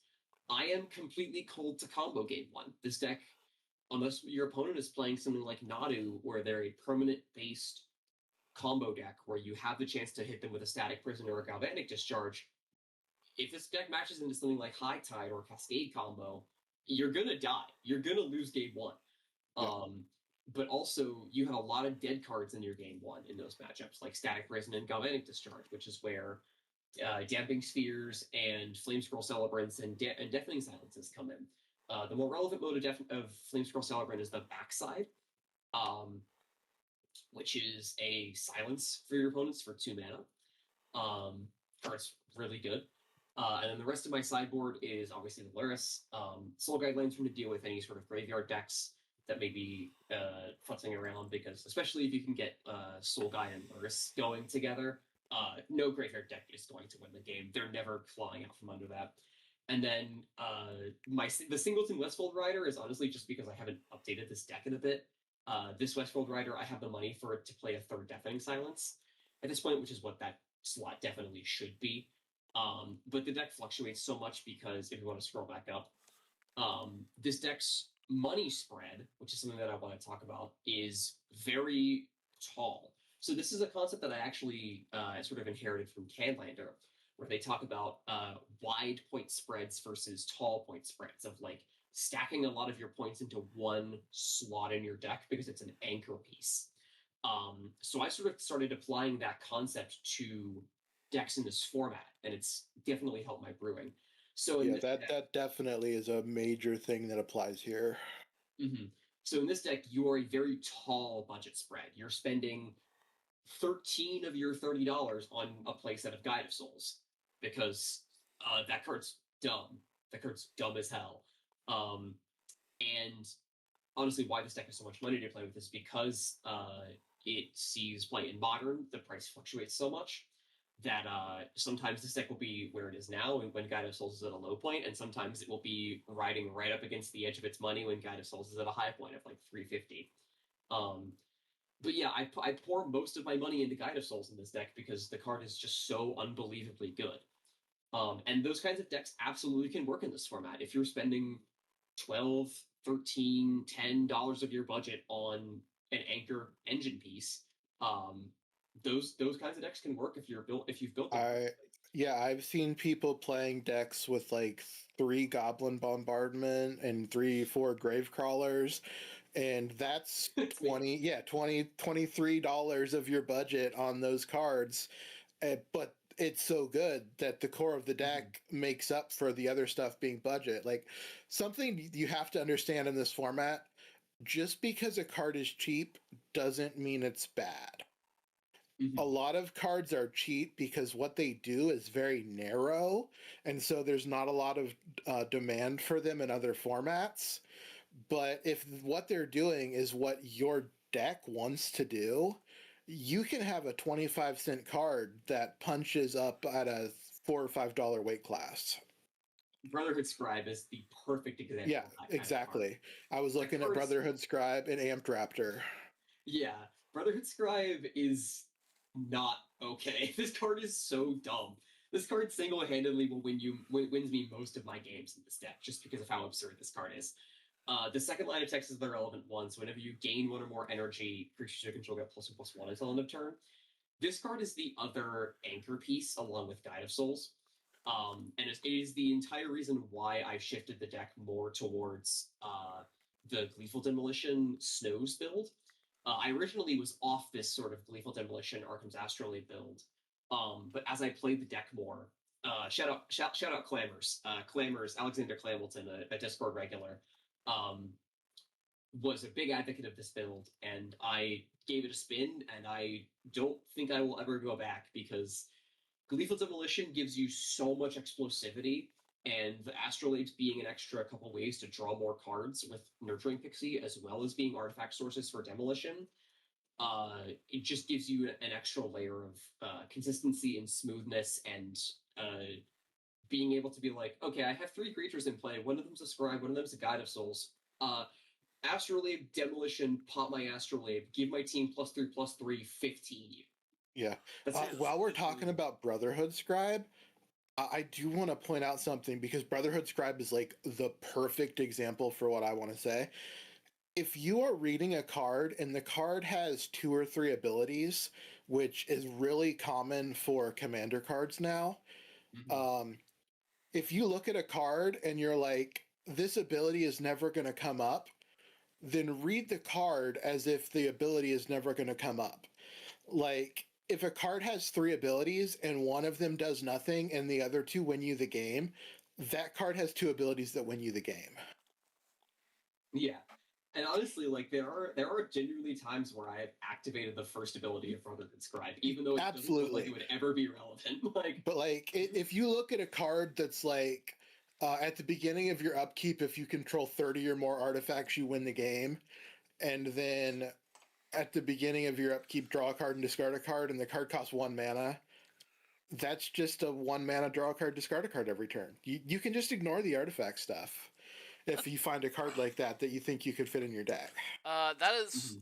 I am completely cold to combo game 1. This deck, unless your opponent is playing something like Nadu, where they're a permanent-based combo deck where you have the chance to hit them with a Static Prison or a Galvanic Discharge, if this deck matches into something like High Tide or Cascade combo, you're gonna die. You're gonna lose game 1. But also, you have a lot of dead cards in your game 1 in those matchups, like Static Prison and Galvanic Discharge, which is where Damping Spheres and Flamescroll Celebrants and Deafening Silences come in. The more relevant mode of Flamescroll Celebrant is the backside. which is a silence for your opponents for 2 mana. Card's really good. And then the rest of my sideboard is obviously the Luris. Soul Guidelines from to deal with any sort of graveyard decks that may be futzing around, because especially if you can get Soul Guide and Luris going together, no graveyard deck is going to win the game. They're never clawing out from under that. And then the Singleton Westfold Rider is honestly just because I haven't updated this deck in a bit. This Westfold Rider, I have the money for it to play a third Deafening Silence at this point, which is what that slot definitely should be. But the deck fluctuates so much because if you want to scroll back up, this deck's money spread, which is something that I want to talk about, is very tall. So this is a concept that I actually sort of inherited from Canlander, where they talk about wide point spreads versus tall point spreads, of like stacking a lot of your points into one slot in your deck because it's an anchor piece. So I sort of started applying that concept to decks in this format, and it's definitely helped my brewing. So yeah, that definitely is a major thing that applies here. Mm-hmm. So in this deck, you are a very tall budget spread. You're spending 13 of your $30 on a playset of Guide of Souls, because that card's dumb. That card's dumb as hell. And honestly, why this deck has so much money to play with is because it sees play in Modern. The price fluctuates so much that sometimes this deck will be where it is now when Guide of Souls is at a low point, and sometimes it will be riding right up against the edge of its money when Guide of Souls is at a high point of like 350. But yeah, I pour most of my money into Guide of Souls in this deck because the card is just so unbelievably good. And those kinds of decks absolutely can work in this format. If you're spending $12, $13, $10 of your budget on an anchor engine piece, those kinds of decks can work if you've built them. I've seen people playing decks with like 3 Goblin Bombardment and 3-4 Grave Crawlers, and that's $23 of your budget on those cards. But it's so good that the core of the deck makes up for the other stuff being budget. Like, something you have to understand in this format, just because a card is cheap doesn't mean it's bad. A lot of cards are cheap because what they do is very narrow, and so there's not a lot of demand for them in other formats. But if what they're doing is what your deck wants to do, you can have a 25-cent card that punches up at a $4 or $5 weight class. Brotherhood Scribe is the perfect example. Yeah, exactly. I was looking at Brotherhood Scribe and Amped Raptor. Yeah, Brotherhood Scribe is not okay. This card is so dumb. This card single-handedly will wins me most of my games in this deck, just because of how absurd this card is. The second line of text is the relevant one, so whenever you gain 1 or more energy, creatures you control get +1/+1 until end of turn. This card is the other anchor piece along with Guide of Souls. And it is the entire reason why I shifted the deck more towards the Gleeful Demolition Snows build. I originally was off this sort of Gleeful Demolition Arkham's Astrolabe build, but as I played the deck more, shout out Clammers. Clammers, Alexander Clamilton, a Discord regular, was a big advocate of this build, and I gave it a spin, and I don't think I will ever go back, because Gleeful Demolition gives you so much explosivity, and the Astrolabes being an extra couple ways to draw more cards with Nurturing Pixie, as well as being artifact sources for Demolition, it just gives you an extra layer of consistency and smoothness, and being able to be like, okay, I have 3 creatures in play. One of them's a Scribe, one of them's a Guide of Souls. Astrolabe, Demolition, pop my Astrolabe, give my team +3/+3, 15 you. Yeah. While we're talking about Brotherhood Scribe, I do want to point out something, because Brotherhood Scribe is like the perfect example for what I want to say. If you are reading a card and the card has 2 or 3 abilities, which is really common for commander cards now, if you look at a card and you're like, this ability is never going to come up, then read the card as if the ability is never going to come up. Like, if a card has 3 abilities and one of them does nothing and the other 2 win you the game, that card has 2 abilities that win you the game. Yeah. And honestly, like there are genuinely times where I have activated the first ability of Brother Than Scribe, even though it doesn't look like it would ever be relevant. Like, but like if you look at a card that's like at the beginning of your upkeep, if you control 30 or more artifacts, you win the game, and then at the beginning of your upkeep, draw a card and discard a card, and the card costs 1 mana. That's just a 1 mana draw a card, discard a card every turn. You can just ignore the artifact stuff if you find a card like that you think you could fit in your deck. That is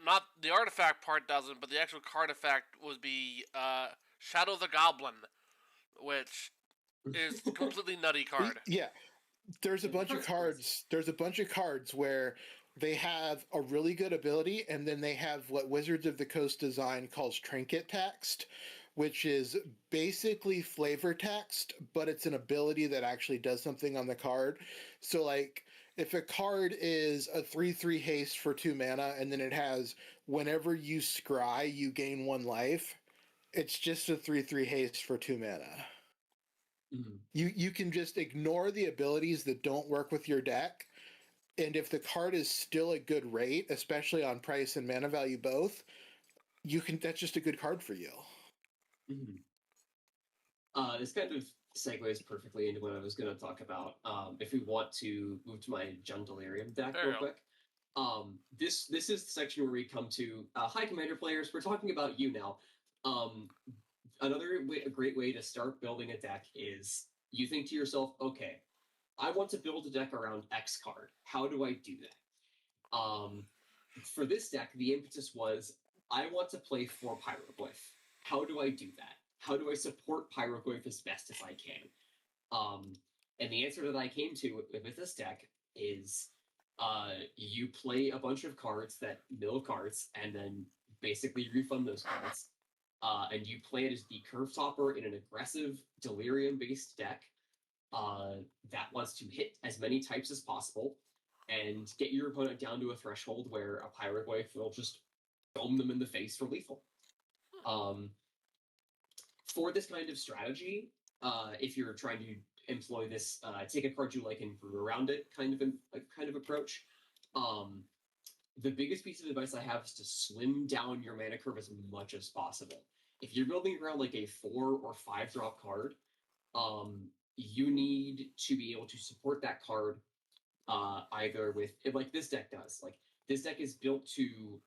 not the artifact part doesn't, but the actual card effect would be Shadow the Goblin, which is a completely nutty card. Yeah, there's a bunch of cards. There's a bunch of cards where they have a really good ability, and then they have what Wizards of the Coast design calls trinket text, which is basically flavor text, but it's an ability that actually does something on the card. So, like, if a card is a 3/3 haste for 2 mana, and then it has whenever you scry, you gain 1 life, it's just a 3/3 haste for 2 mana. Mm-hmm. You can just ignore the abilities that don't work with your deck, and if the card is still a good rate, especially on price and mana value both, that's just a good card for you. Mm-hmm. This kind of segues perfectly into what I was going to talk about. If we want to move to my Delirium deck real quick. This is the section where we come to hi Commander players. We're talking about you now. A great way to start building a deck is you think to yourself, okay, I want to build a deck around X card. How do I do that? For this deck, the impetus was I want to play 4 Pyroglyph. How do I do that? How do I support Pyroglyph as best as I can? And the answer that I came to with this deck is you play a bunch of cards that mill cards and then basically refund those cards. And you play it as the Curve Topper in an aggressive Delirium-based deck that wants to hit as many types as possible and get your opponent down to a threshold where a Pyroglyph will just dome them in the face for lethal. For this kind of strategy, if you're trying to employ this take a card you like and brew around it kind of approach, the biggest piece of advice I have is to slim down your mana curve as much as possible. If you're building around like a 4 or 5 drop card, you need to be able to support that card either with, like this deck does. Like this deck is built to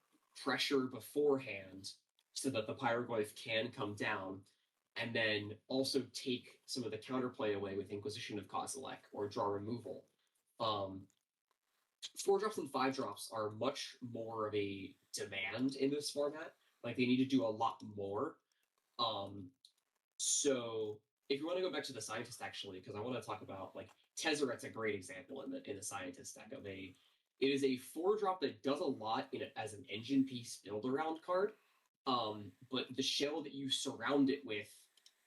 pressure beforehand so that the Pyroglyph can come down, and then also take some of the counterplay away with Inquisition of Kozilek or draw removal. 4 drops and 5 drops are much more of a demand in this format. Like they need to do a lot more. So if you want to go back to the Scientist, actually, because I want to talk about like Tezzeret's a great example in the Scientist deck of it is a 4 drop that does a lot as an engine piece build around card. But the shell that you surround it with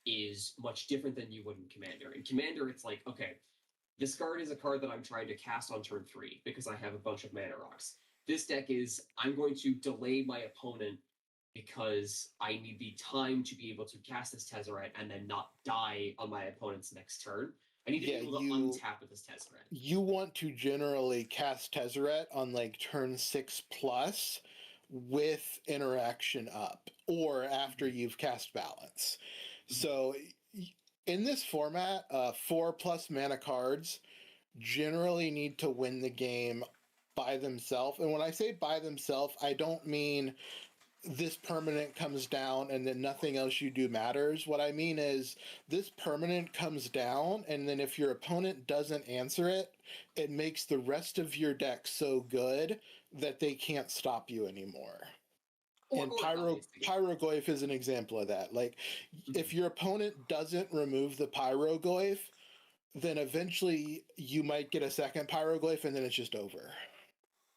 is much different than you would in Commander. In Commander, it's like, okay, this card is a card that I'm trying to cast on turn 3 because I have a bunch of mana rocks. This deck is, I'm going to delay my opponent because I need the time to be able to cast this Tezzeret and then not die on my opponent's next turn. I need to be able to untap with this Tezzeret. You want to generally cast Tezzeret on like turn 6 plus with interaction up or after you've cast Balance. So in this format, 4+ mana cards generally need to win the game by themselves. And when I say by themselves, I don't mean this permanent comes down and then nothing else you do matters. What I mean is this permanent comes down, and then if your opponent doesn't answer it, it makes the rest of your deck so good that they can't stop you anymore. And Pyroglyph is an example of that. Like, if your opponent doesn't remove the Pyroglyph, then eventually you might get a second Pyroglyph, and then it's just over.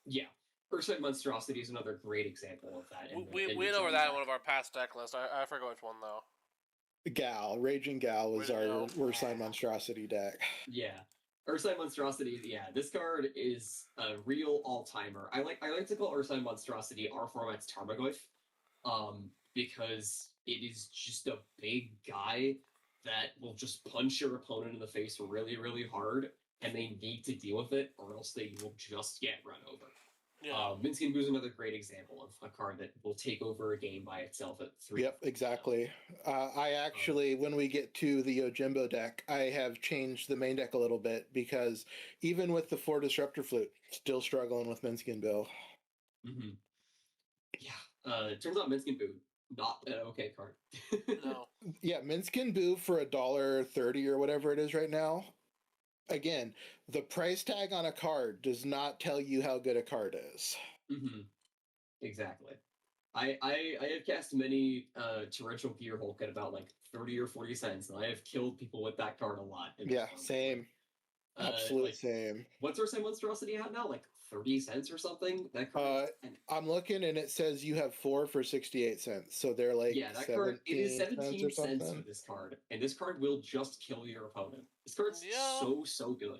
Yeah. Urside Monstrosity is another great example of that. We went over that in one of our past deck lists. I forget which one, though. Raging Gal was our Urside Monstrosity deck. Yeah. Urside Monstrosity, yeah, this card is a real all-timer. I like to call Urside Monstrosity our format's Tarmogoyf, because it is just a big guy that will just punch your opponent in the face really, really hard and they need to deal with it, or else they will just get run over. Yeah. Minskin Boo is another great example of a card that will take over a game by itself at 3. Yep, exactly. I actually, when we get to the Yojimbo deck, I have changed the main deck a little bit because even with the 4 Disruptor Flute, still struggling with Minskin Bill. Mm-hmm. Yeah. It turns out Minskin Boo, not an okay card. No. Yeah, Minskin Boo for $1.30 or whatever it is right now. Again, the price tag on a card does not tell you how good a card is. Mm-hmm. Exactly. I have cast many torrential Gear Hulk at about like 30 or 40 cents, and I have killed people with that card a lot. Yeah, same. Absolute like, same. What's our same monstrosity at now? Like 30 cents or something? That card I'm looking and it says you have 4 for 68 cents. So they're like, yeah, that card, it is 17 cents for this card, and this card will just kill your opponent. This card's so good.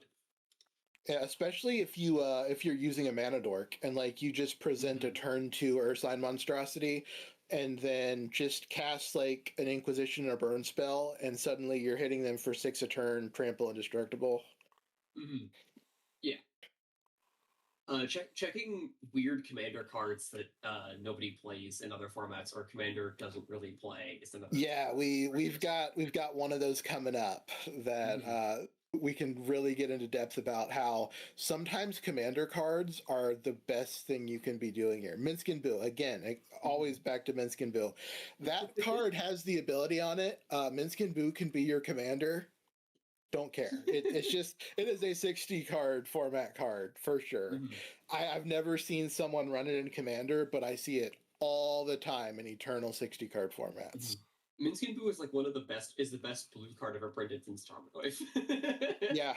Yeah, especially if you're using a mana dork and like you just present a turn 2 Ursine monstrosity and then just cast like an Inquisition or burn spell and suddenly you're hitting them for 6 a turn, trample indestructible. Mm-hmm. Yeah. Checking weird commander cards that nobody plays in other formats or commander doesn't really play is another. Yeah, we've got one of those coming up that we can really get into depth about how sometimes commander cards are the best thing you can be doing here. Minskin Boo, again, always back to Minskin Boo. That card has the ability on it. Minskin Boo can be your commander. Don't care. It is a 60 card format card for sure. I've never seen someone run it in Commander, but I see it all the time in Eternal 60 card formats. Minskin Boo is like the best blue card ever printed since Tarmogoyf. yeah.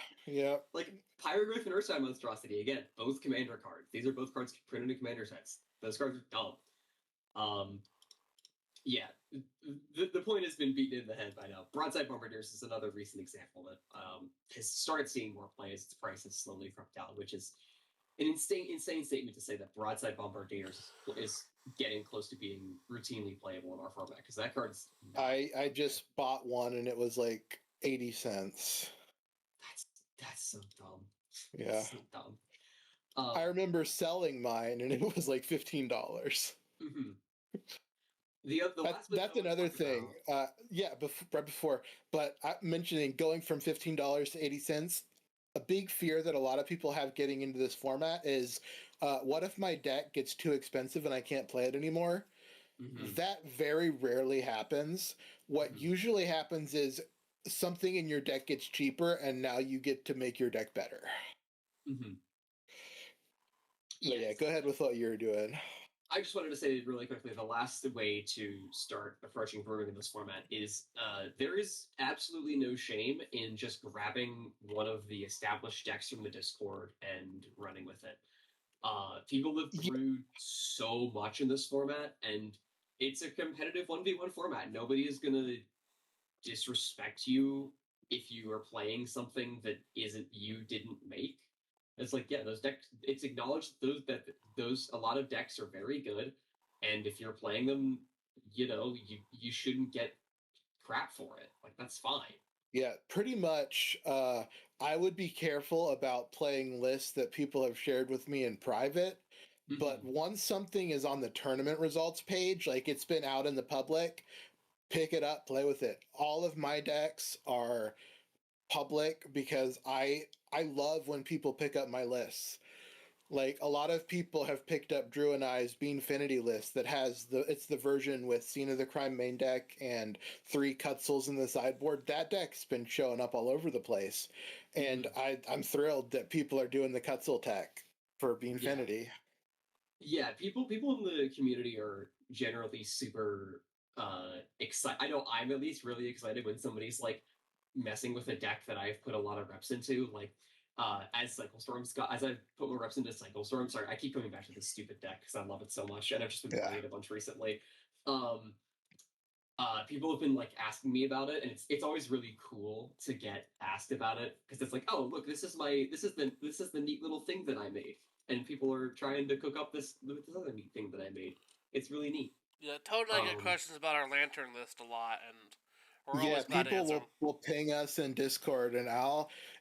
Like Pyroglyph and Ursine Monstrosity, again, both commander cards. These are both cards printed in commander sets. Those cards are dumb. Yeah, the point has been beaten in the head by now. Broadside Bombardiers is another recent example that has started seeing more play as its price has slowly crept down, which is an insane statement to say that Broadside Bombardiers is getting close to being routinely playable in our format, because that card's... I just bought one and it was like 80 cents. That's so dumb. Yeah. That's so dumb. I remember selling mine and it was like $15. That's another thing. Right before, but mentioning going from $15 to 80 cents, a big fear that a lot of people have getting into this format is, what if my deck gets too expensive and I can't play it anymore? That very rarely happens. What usually happens is something in your deck gets cheaper and now you get to make your deck better. Yeah, go ahead with what you're doing. I just wanted to say really quickly, the last way to start approaching brewing in this format is there is absolutely no shame in just grabbing one of the established decks from the Discord and running with it. People have brewed so much in this format, and it's a competitive 1v1 format. Nobody is going to disrespect you if you are playing something that you didn't make. It's like, yeah, those decks, it's acknowledged those a lot of decks are very good, and if you're playing them, you shouldn't get crap for it. Like, that's fine. Yeah, pretty much. I would be careful about playing lists that people have shared with me in private, but once something is on the tournament results page, like it's been out in the public, pick it up, play with it. All of my decks are public because I love when people pick up my lists. Like, a lot of people have picked up Drew and I's Beanfinity list that has it's the version with Scene of the Crime main deck and 3 Cutzels in the sideboard. That deck's been showing up all over the place. And I'm thrilled that people are doing the Cutzel tech for Beanfinity. Yeah, people in the community are generally super excited. I know I'm at least really excited when somebody's like messing with a deck that I've put a lot of reps into, like as Cycle Storm's as I've put more reps into Cycle Storm. Sorry, I keep coming back to this stupid deck because I love it so much, and I've just been playing it a bunch recently. People have been like asking me about it, and it's always really cool to get asked about it because it's like, oh look, this is the neat little thing that I made, and people are trying to cook up this other neat thing that I made. It's really neat. Yeah, Toad and I get questions about our Lantern list a lot, and We're Yeah, always glad to people answer will, 'em. will ping us in Discord, and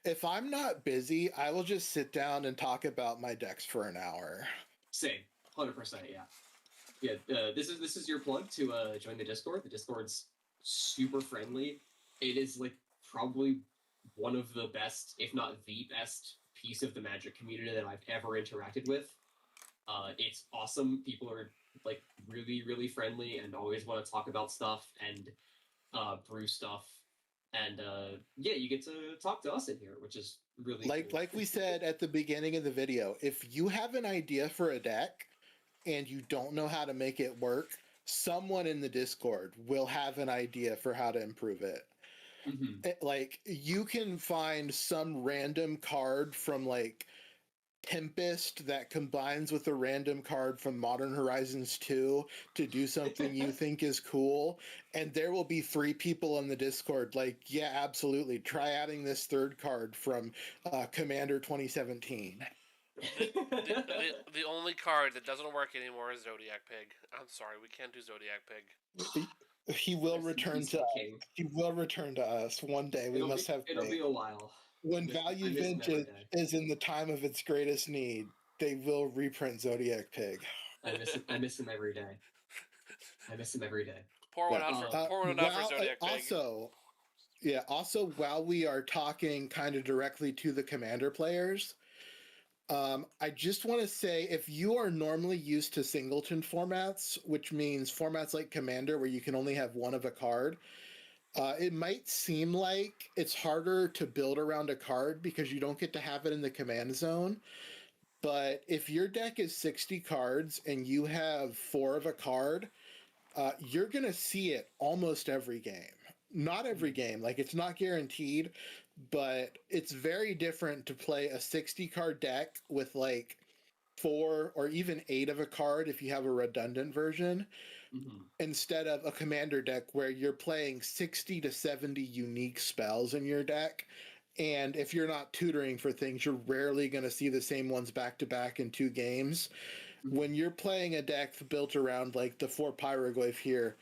if I'm not busy, I will just sit down and talk about my decks for an hour. Same, 100%. Yeah, yeah. This is your plug to join the Discord. The Discord's super friendly. It is like probably one of the best, if not the best, piece of the Magic community that I've ever interacted with. It's awesome. People are like really, really friendly and always want to talk about stuff and brew stuff. And yeah, you get to talk to us in here, which is really Like cool. like we said at the beginning of the video, if you have an idea for a deck and you don't know how to make it work, someone in the Discord will have an idea for how to improve it. Mm-hmm. Like you can find some random card from like Tempest that combines with a random card from Modern Horizons 2 to do something you think is cool, and there will be 3 people in the Discord like, yeah, absolutely, try adding this third card from Commander 2017. The only card that doesn't work anymore is Zodiac Pig. I'm sorry, we can't do Zodiac Pig. He will Rest in return peace, to us. King. He will return to us one day. We must have It'll faith. be a while. When I Value miss him Vintage every day. is in the time of its greatest need, they will reprint Zodiac Pig. I miss him every day. I miss him every day. Pour one out for Zodiac Pig. Also, while we are talking kind of directly to the Commander players, I just want to say, if you are normally used to singleton formats, which means formats like Commander where you can only have one of a card, it might seem like it's harder to build around a card because you don't get to have it in the command zone. But if your deck is 60 cards and you have 4 of a card, you're going to see it almost every game. Not every game, like it's not guaranteed, but it's very different to play a 60 card deck with like 4 or even 8 of a card if you have a redundant version, instead of a commander deck where you're playing 60 to 70 unique spells in your deck. And if you're not tutoring for things, you're rarely going to see the same ones back to back in 2 games. When you're playing a deck built around like the 4 Pyroglyph here,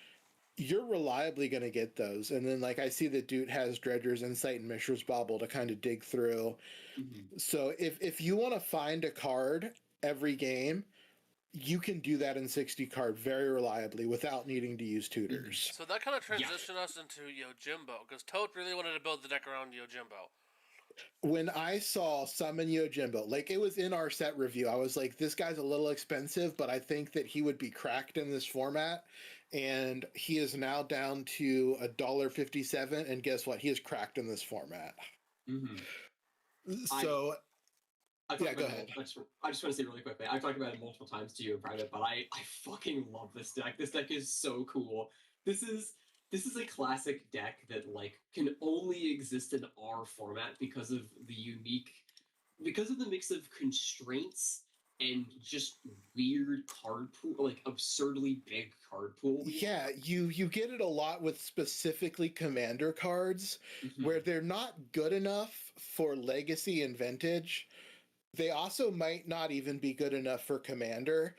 you're reliably going to get those. And then like I see that Doot has Dredger's Insight and Mishra's Bauble to kind of dig through. So if you want to find a card every game, you can do that in 60 card very reliably without needing to use tutors. So that kind of transitioned us into Yojimbo, because Toad really wanted to build the deck around Yojimbo. When I saw Summon Yojimbo, like it was in our set review, I was like, this guy's a little expensive, but I think that he would be cracked in this format. And he is now down to $1.57, and guess what? He is cracked in this format. So, yeah, go ahead. I just want to say really quickly, I've talked about it multiple times to you in private, but I fucking love this deck. This deck is so cool. This is a classic deck that like can only exist in our format because of the mix of constraints and just weird card pool, like absurdly big card pool. Yeah, you get it a lot with specifically commander cards where they're not good enough for legacy and vintage. They also might not even be good enough for commander,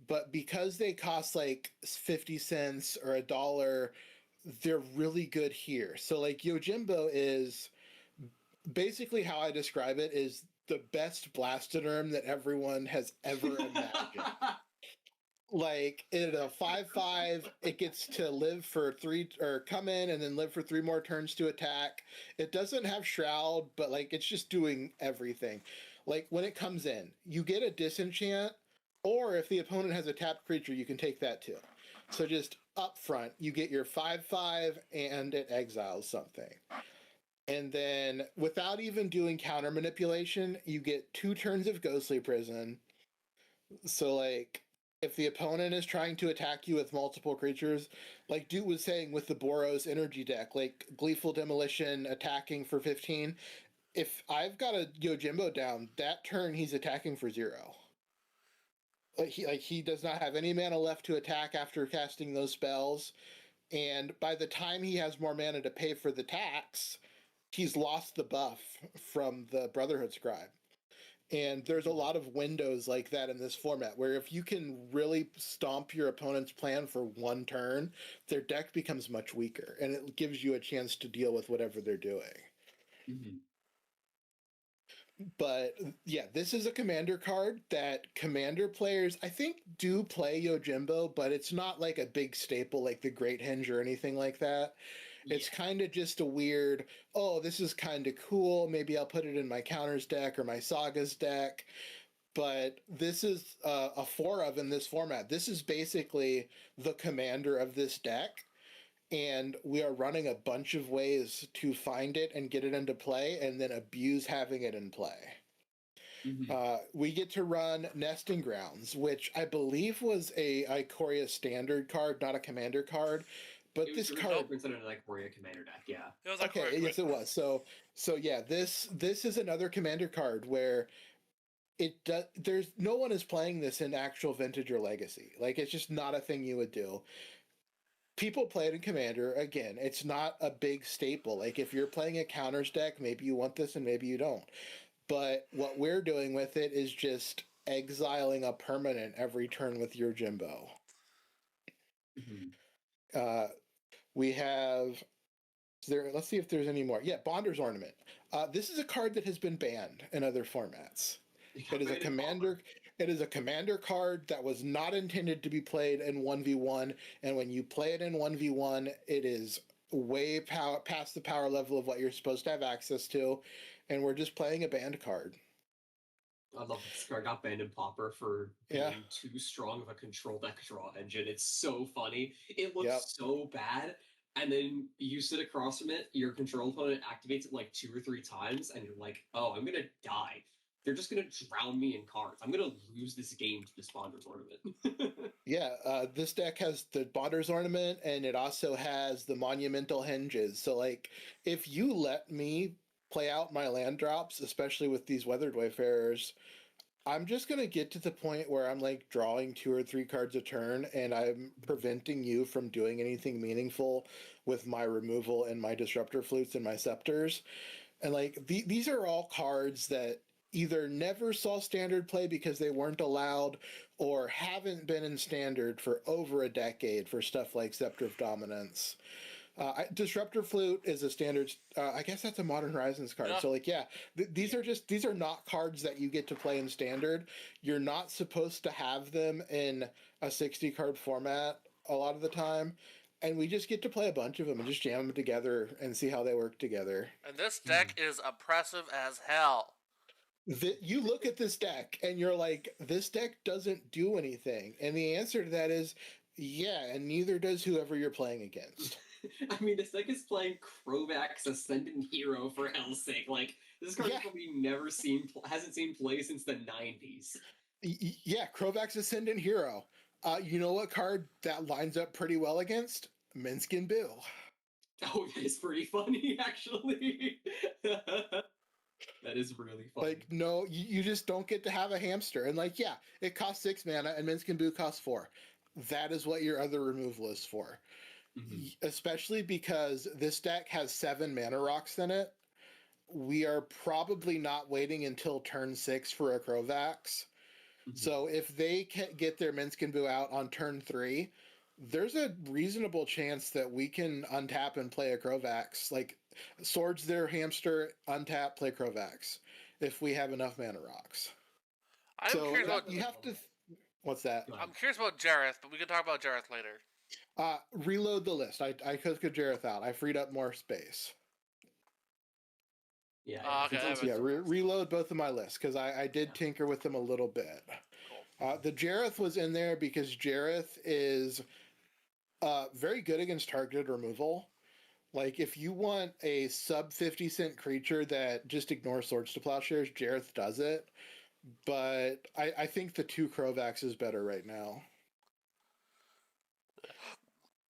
but because they cost like 50 cents or $1, they're really good here. So like Yojimbo is basically, how I describe it, is the best Blastoderm that everyone has ever imagined. Like, in a 5/5, it gets to live for 3, or come in and then live for 3 more turns to attack. It doesn't have Shroud, but like it's just doing everything. Like when it comes in, you get a disenchant, or if the opponent has a tapped creature, you can take that too. So just up front, you get your 5/5 and it exiles something. And then without even doing counter manipulation, you get 2 turns of Ghostly Prison. So like if the opponent is trying to attack you with multiple creatures, like Doot was saying with the Boros Energy deck, like Gleeful Demolition attacking for 15, if I've got a Yojimbo down, that turn he's attacking for 0. He does not have any mana left to attack after casting those spells, and by the time he has more mana to pay for the tax, he's lost the buff from the Brotherhood Scribe. And there's a lot of windows like that in this format where if you can really stomp your opponent's plan for one turn, their deck becomes much weaker and it gives you a chance to deal with whatever they're doing. Mm-hmm. But yeah, this is a commander card that commander players, I think, do play Yojimbo, but it's not like a big staple like the Great Henge or anything like that. It's kind of just a weird, oh, this is kind of cool. Maybe I'll put it in my counters deck or my sagas deck. But this is a 4 of in this format. This is basically the commander of this deck. And we are running a bunch of ways to find it and get it into play and then abuse having it in play. Mm-hmm. We get to run Nesting Grounds, which I believe was a Ikoria standard card, not a commander card. But this card considered an Ikoria commander deck, yeah. It was okay, yes, it was. So yeah, this is another commander card where it does. There's no one is playing this in actual Vintage or Legacy. Like it's just not a thing you would do. People play it in Commander. Again, it's not a big staple. Like if you're playing a counters deck, maybe you want this and maybe you don't. But what we're doing with it is just exiling a permanent every turn with Yojimbo. Mm-hmm. We have there. Let's see if there's any more. Yeah, Bonder's Ornament. This is a card that has been banned in other formats. It is a commander. It is a commander card that was not intended to be played in 1v1, and when you play it in 1v1, it is way past the power level of what you're supposed to have access to, and we're just playing a banned card. I love this card got banned in Pauper for being too strong of a control deck draw engine. It's so funny. It looks so bad, and then you sit across from it, your control opponent activates it like 2 or 3 times, and you're like, oh, I'm gonna die. They're just going to drown me in cards. I'm going to lose this game to this Bonder's Ornament. This deck has the Bonder's Ornament, and it also has the Monumental Henges. So, like, if you let me play out my land drops, especially with these Weathered Wayfarers, I'm just going to get to the point where I'm, like, drawing 2 or 3 cards a turn, and I'm preventing you from doing anything meaningful with my removal and my Disruptor Flutes and my Scepters. And, like, these are all cards that either never saw standard play because they weren't allowed or haven't been in standard for over a decade for stuff like Scepter of Dominance. Disruptor Flute is a standard. I guess that's a Modern Horizons card. So, like, these are not cards that you get to play in standard. You're not supposed to have them in a 60 card format a lot of the time. And we just get to play a bunch of them and just jam them together and see how they work together. And this deck is oppressive as hell. You look at this deck and you're like, this deck doesn't do anything. And the answer to that is, yeah, and neither does whoever you're playing against. I mean, this deck is playing Krovak's Ascendant Hero, for hell's sake. Like, this card probably hasn't seen play since the 90s. Yeah, Krovak's Ascendant Hero. You know what card that lines up pretty well against? Minskin Bill. Oh, that is pretty funny, actually. That is really fun. Like, no, you just don't get to have a hamster. And, like, yeah, it costs 6 mana and Minskin Boo costs 4. That is what your other removal is for. Mm-hmm. Especially because this deck has 7 mana rocks in it. We are probably not waiting until turn 6 for a Krovak's. Mm-hmm. So if they can get their Minskin Boo out on turn 3, there's a reasonable chance that we can untap and play a Krovak's. Like, Swords their hamster, untap, play Krovak's. If we have enough mana rocks. I'm curious about... You have to... What's that? I'm curious about Jareth, but we can talk about Jareth later. Reload the list. I took Jareth out. I freed up more space. Yeah. Reload both of my lists, because I did tinker with them a little bit. Cool. The Jareth was in there because Jareth is very good against targeted removal. Like, if you want a sub 50-cent creature that just ignores Swords to Plowshares, Jareth does it. But I think the 2 Krovak's is better right now.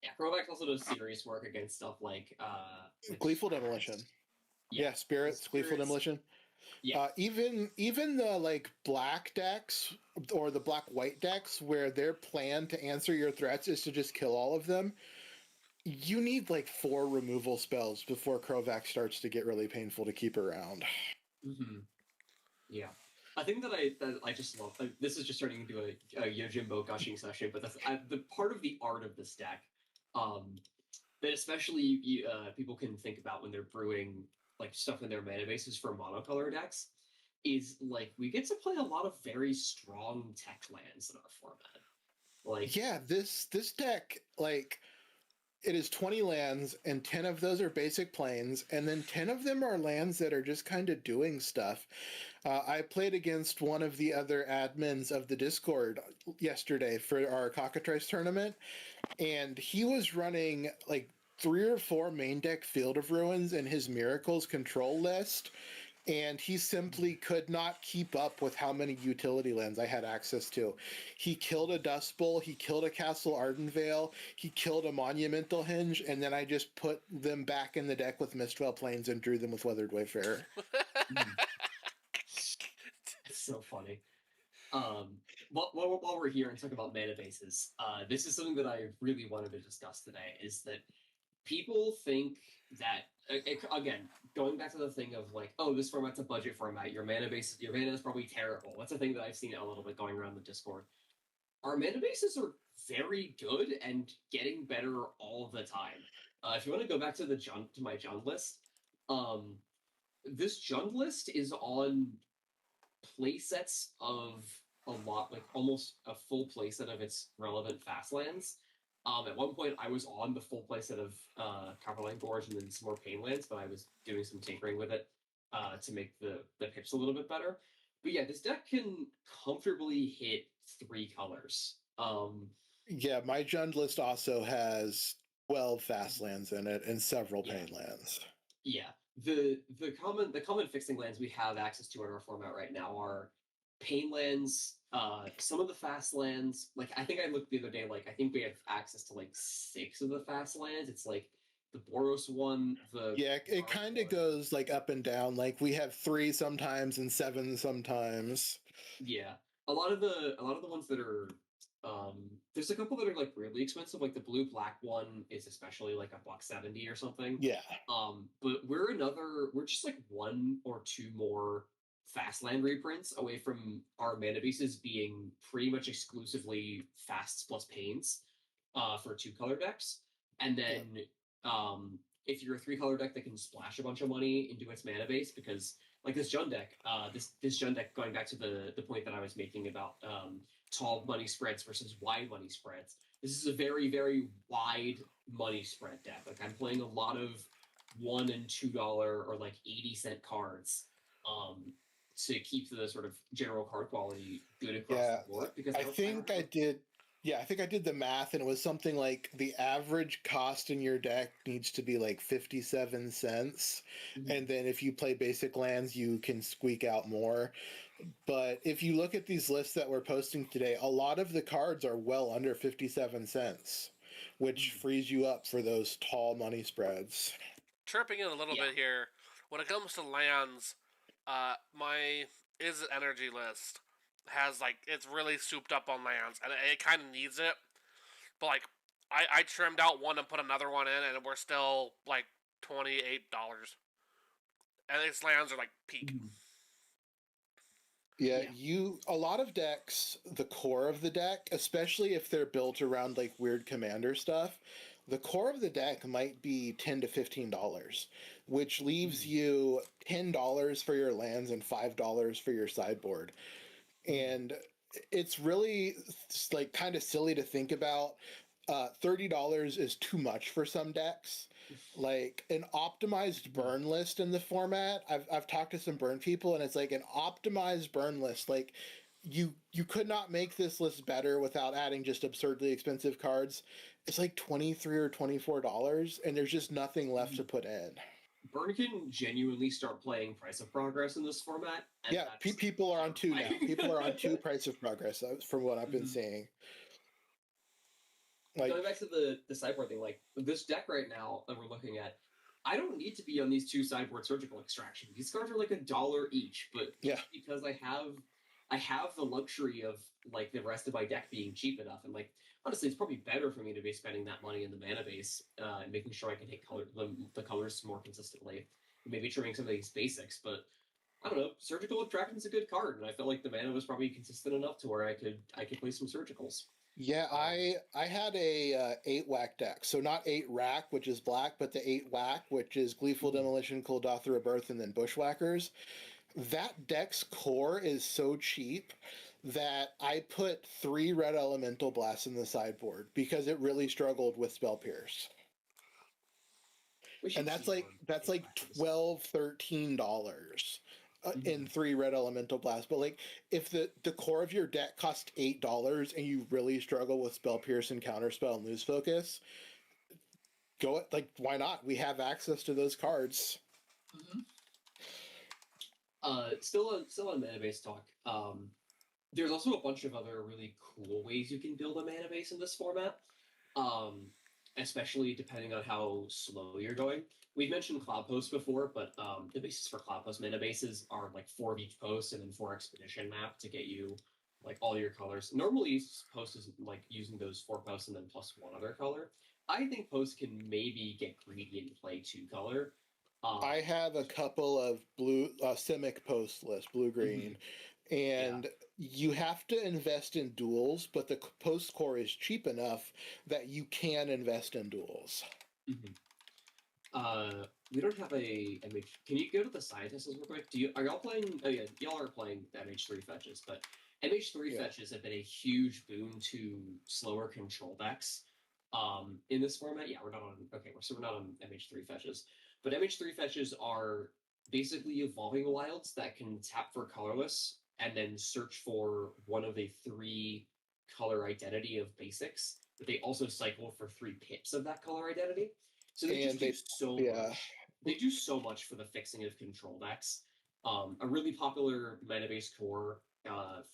Yeah, Krovak's also does serious work against stuff like Gleeful Demolition. Yeah, Spirits, Gleeful Demolition. Yeah. Even the, like, black decks or the black-white decks where their plan to answer your threats is to just kill all of them, you need, like, 4 removal spells before Krovak starts to get really painful to keep around. Mm-hmm. Yeah. a thing that I just love. Like, this is just turning into a Yojimbo gushing session, but that's the part of the art of this deck. That especially people can think about when they're brewing like stuff in their mana bases for monocolor decks is like we get to play a lot of very strong tech lands in our format. Like Yeah, this deck, like, it is 20 lands, and 10 of those are basic planes, and then 10 of them are lands that are just kind of doing stuff. I played against one of the other admins of the Discord yesterday for our Cockatrice tournament, and he was running like 3 or 4 main deck Field of Ruins in his Miracles control list, and he simply could not keep up with how many utility lands I had access to. He killed a Dust Bowl, he killed a Castle Ardenvale, he killed a Monumental Hinge, and then I just put them back in the deck with Mistwell Plains and drew them with Weathered Wayfarer. it's so funny. While we're here and talking about mana bases, this is something that I really wanted to discuss today. Is that people think that again, going back to the thing of like, oh, this format's a budget format. Your mana is probably terrible. That's a thing that I've seen a little bit going around the Discord. Our mana bases are very good and getting better all the time. If you want to go back to my Jund list, this Jund list is on playsets of a lot, like almost a full playset of its relevant fast lands. At one point, I was on the full playset of Copperline Gorge and then some more Pain lands, but I was doing some tinkering with it to make the pitch a little bit better. But yeah, this deck can comfortably hit 3 colors. Yeah, my Jund list also has 12 fast lands in it and several pain lands. Yeah, the common fixing lands we have access to in our format right now are pain lands, some of the fast lands. Like I think I looked the other day, like I think we have access to like 6 of the fast lands. It's like the Boros one, it kind of goes like up and down. Like we have 3 sometimes and 7 sometimes. Yeah, a lot of the ones that are there's a couple that are like really expensive. Like the blue black one is especially like $170 or something. Yeah. But we're just like 1 or 2 more fast land reprints away from our mana bases being pretty much exclusively fasts plus pains for 2 color decks. And then if you're a 3 color deck that can splash a bunch of money into its mana base, because like this Jund deck, this Jund deck, going back to the point that I was making about tall money spreads versus wide money spreads. This is a very, very wide money spread deck. Like I'm playing a lot of $1 and $2 or like 80-cent cards to keep the sort of general card quality good across the board. Because I think I did the math, and it was something like the average cost in your deck needs to be like 57 cents. Mm-hmm. And then if you play basic lands, you can squeak out more. But if you look at these lists that we're posting today, a lot of the cards are well under 57 cents, which frees you up for those tall money spreads. Chirping in a little bit here, when it comes to lands, my Is It Energy list has like, it's really souped up on lands, and it kind of needs it. But like, I trimmed out one and put another one in, and we're still like $28, and its lands are like peak. Yeah, a lot of decks, the core of the deck, especially if they're built around like weird commander stuff, the core of the deck might be $10 to $15, which leaves you $10 for your lands and $5 for your sideboard. And it's really like kind of silly to think about. $30 is too much for some decks. Like an optimized burn list in the format, I've talked to some burn people, and it's like an optimized burn list. Like you could not make this list better without adding just absurdly expensive cards. It's like $23 or $24, and there's just nothing left to put in. Burn can genuinely start playing Price of Progress in this format. Yeah, people are on 2 now. People are on 2 Price of Progress from what I've been seeing. Like, going back to the sideboard thing, like this deck right now that we're looking at, I don't need to be on these 2 sideboard surgical extraction. These cards are like $1 each, but because I have the luxury of like the rest of my deck being cheap enough, and like honestly, it's probably better for me to be spending that money in the mana base and making sure I can hit the colors more consistently. Maybe trimming some of these basics, but I don't know, Surgical Attraction's a good card, and I felt like the mana was probably consistent enough to where I could play some Surgicals. Yeah, I had a 8 whack deck, so not 8 rack, which is black, but the 8 whack, which is Gleeful Demolition, Kuldotha Rebirth, and then Bushwhackers. That deck's core is so cheap that I put 3 red elemental blasts in the sideboard because it really struggled with Spell Pierce. And that's like $12-13 in 3 red elemental blasts. But like, if the core of your deck costs $8 and you really struggle with Spell Pierce and Counterspell and Lose Focus, why not? We have access to those cards. Still on mana base talk. There's also a bunch of other really cool ways you can build a mana base in this format. Especially depending on how slow you're going. We've mentioned Cloud Post before, but the basis for Cloud Post mana bases are like 4 of each post and then 4 Expedition map to get you like all your colors. Normally, Post is like using those 4 posts and then plus 1 other color. I think Post can maybe get greedy and play 2 color. I have a couple of blue Simic Post list, blue-green, and you have to invest in duels, but the post core is cheap enough that you can invest in duels. We don't have a MH. Can you go to the scientists real quick? Are y'all playing? Oh yeah, y'all are playing MH3 fetches, but MH3 fetches have been a huge boon to slower control decks. In this format, yeah, we're not on. Okay, we're not on MH3 fetches, but MH3 fetches are basically evolving wilds that can tap for colorless and then search for one of a 3 color identity of basics, but they also cycle for 3 pips of that color identity. So they do so much. They do so much for the fixing of control decks. A really popular mana base core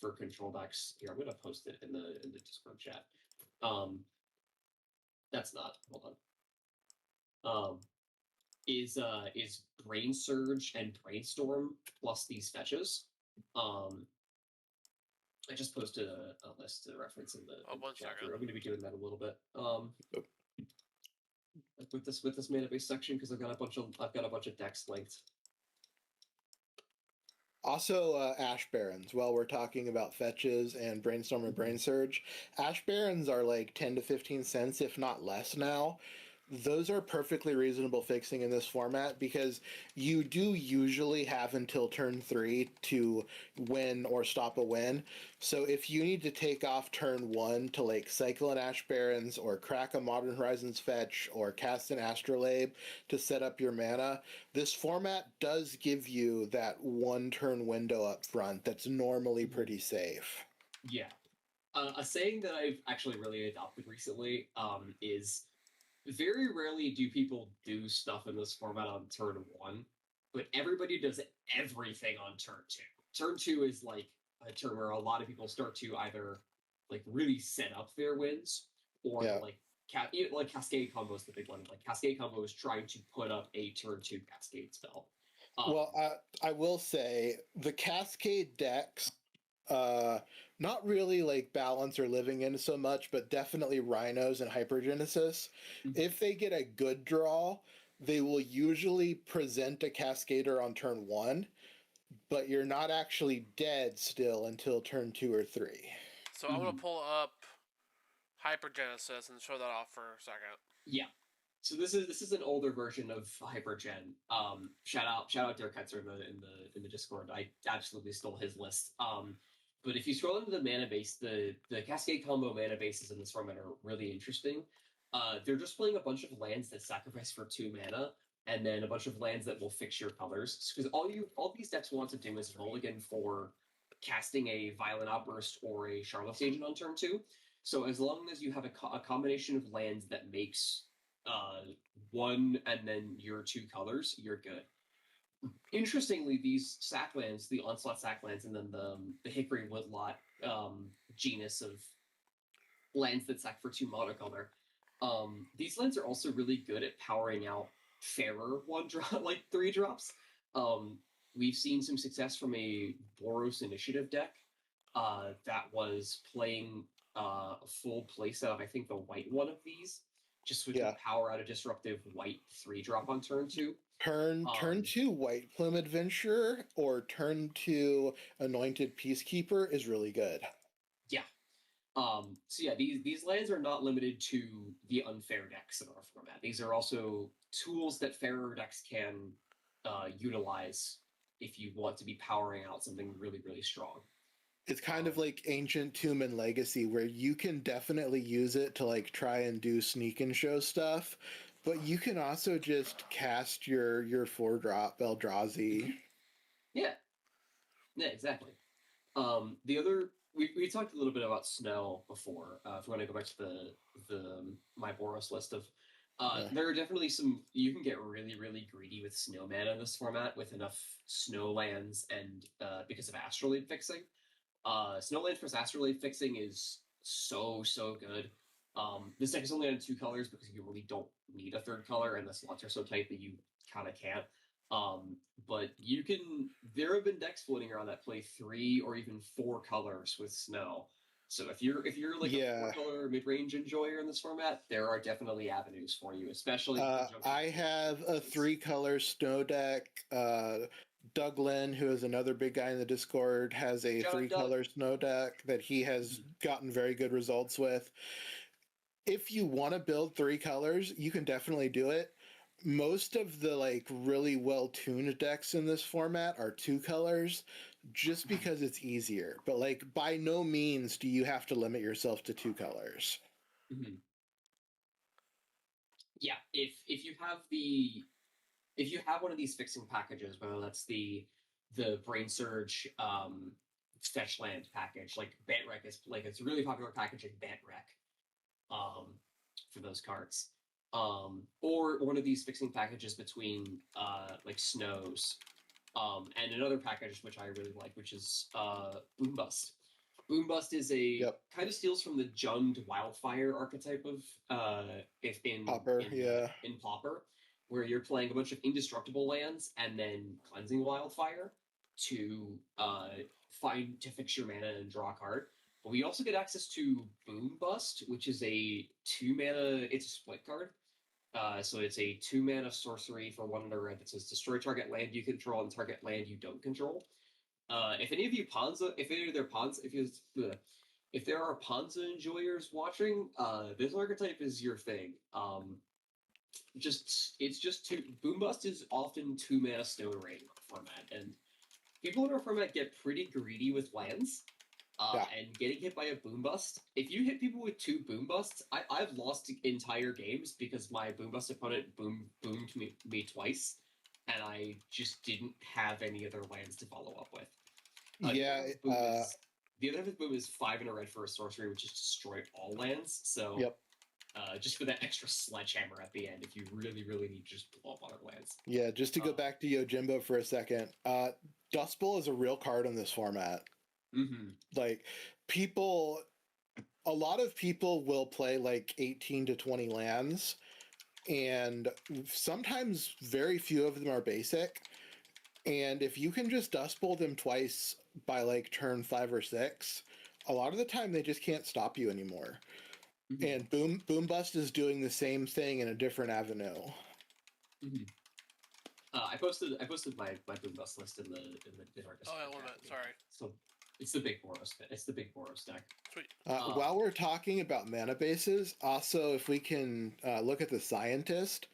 for control decks. Here, I'm gonna post it in the Discord chat. That's not. Hold on. Is Brain Surge and Brainstorm plus these fetches. I just posted a list to reference in the chat. I'm going to be doing that a little bit. With this mana base section because I've got a bunch of decks linked. Also, Ash Barrens. While we're talking about fetches and Brainstorm and Brain Surge, Ash Barrens are like 10 to 15 cents, if not less now. Those are perfectly reasonable fixing in this format because you do usually have until turn 3 to win or stop a win. So if you need to take off turn 1 to like cycle an Ash Barrens or crack a Modern Horizons fetch or cast an Astrolabe to set up your mana, this format does give you that 1 turn window up front that's normally pretty safe. Yeah. A saying that I've actually really adopted recently is very rarely do people do stuff in this format on turn 1, but everybody does everything on turn 2. Turn 2 is like a turn where a lot of people start to either like really set up their wins or like Cascade Combo is the big one. Like Cascade Combo is trying to put up a turn 2 Cascade spell. Well, I will say the Cascade decks, not really like Balance or Living In so much, but definitely Rhinos and HyperGenesis. If they get a good draw, they will usually present a Cascader on turn 1, but you're not actually dead still until turn 2 or 3. So I'm going to pull up HyperGenesis and show that off for a second. Yeah. So this is an older version of HyperGen. Shout out Dirk Hetzer in the Discord. I absolutely stole his list. But if you scroll into the mana base, the Cascade Combo mana bases in this format are really interesting. They're just playing a bunch of lands that sacrifice for 2 mana, and then a bunch of lands that will fix your colors. Because all these decks want to do is mulligan for casting a Violent Outburst or a Charlotte's Agent on turn 2. So as long as you have a combination of lands that makes 1 and then your 2 colors, you're good. Interestingly, these sack lands, the Onslaught sack lands, and then the Hickory Woodlot genus of lands that sack for 2 monocolor, these lands are also really good at powering out fairer 1-drop, like 3-drops. We've seen some success from a Boros Initiative deck that was playing a full playset of, I think, the white one of these. just switch Yeah. power out a disruptive white 3-drop on turn 2. Turn 2 White Plume Adventurer or turn 2 Anointed Peacekeeper is really good. Yeah. So yeah, these lands are not limited to the unfair decks in our format. These are also tools that fairer decks can utilize if you want to be powering out something really, really strong. It's kind of like Ancient Tomb and Legacy, where you can definitely use it to like try and do sneak and show stuff, but you can also just cast your 4-drop Eldrazi. Yeah. Yeah, exactly. The other we talked a little bit about snow before. If we want to go back to the my Boros list of there are definitely some you can get really, really greedy with snow mana in this format with enough snow lands and because of Astrolabe fixing. Snowland for Astrolabe fixing is so good. This deck is only on 2 colors because you really don't need a 3rd color, and the slots are so tight that you kind of can't. But you can. There have been decks floating around that play 3 or even 4 colors with snow. So if you're like a 4-color mid-range enjoyer in this format, there are definitely avenues for you, especially. I have a 3-color snow deck. Doug Lynn, who is another big guy in the Discord, has a 3-color snow deck that he has gotten very good results with. If you want to build 3 colors, you can definitely do it. Most of the like really well-tuned decks in this format are 2 colors just because it's easier. But like by no means do you have to limit yourself to 2 colors. Mm-hmm. Yeah, if you have one of these fixing packages, whether that's the Brain Surge fetch land package, like Bantrek is like it's a really popular package in Bantrek for those cards. Or one of these fixing packages between like Snows and another package which I really like, which is Boombust. Boombust is a kind of steals from the Jund Wildfire archetype of in Pauper, where you're playing a bunch of indestructible lands and then cleansing Wildfire to fix your mana and draw a card. But we also get access to Boombust, which is a 2-mana. It's a split card. So it's a 2-mana sorcery for 1 and a red that says destroy target land you control and target land you don't control. If any of you Ponza, if there are Ponza enjoyers watching, this archetype is your thing. It's just Boombust is often 2-mana Stone Rain format, and people in our format get pretty greedy with lands. And getting hit by a Boombust. If you hit people with 2 Boombusts, I've lost entire games because my Boombust opponent boomed me twice, and I just didn't have any other lands to follow up with. The other boom is 5 and a red for a sorcery, which is destroy all lands. So just for that extra sledgehammer at the end, if you really, really need to just blow up other lands. Yeah, just to go back to Yojimbo for a second, Dust Bowl is a real card in this format. Mm-hmm. Like a lot of people will play like 18 to 20 lands, and sometimes very few of them are basic. And if you can just Dust Bowl them twice by like turn 5 or 6, a lot of the time they just can't stop you anymore. Mm-hmm. And Boombust is doing the same thing in a different avenue. Mm-hmm. I posted my Boombust list in our Discord. Oh yeah, a little bit. Sorry. So it's the big Boros. It's the big Boros deck. Sweet. While we're talking about mana bases, also if we can look at the Scientist,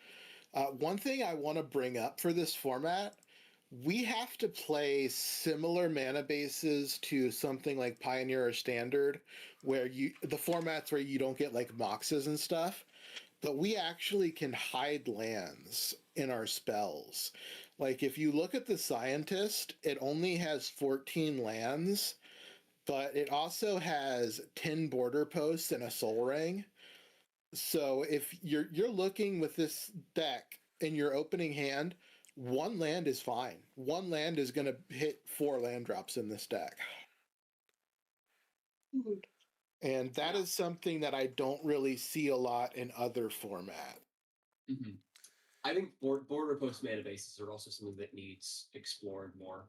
one thing I want to bring up for this format, we have to play similar mana bases to something like Pioneer or Standard, where the formats where you don't get like Moxes and stuff, but we actually can hide lands in our spells. Like if you look at the Scientist, it only has 14 lands, but it also has 10 border posts and a Soul Ring. So if you're looking with this deck in your opening hand, 1 land is fine. 1 land is going to hit 4 land drops in this deck. And that is something that I don't really see a lot in other format. Mm-hmm. I think border post mana bases are also something that needs explored more.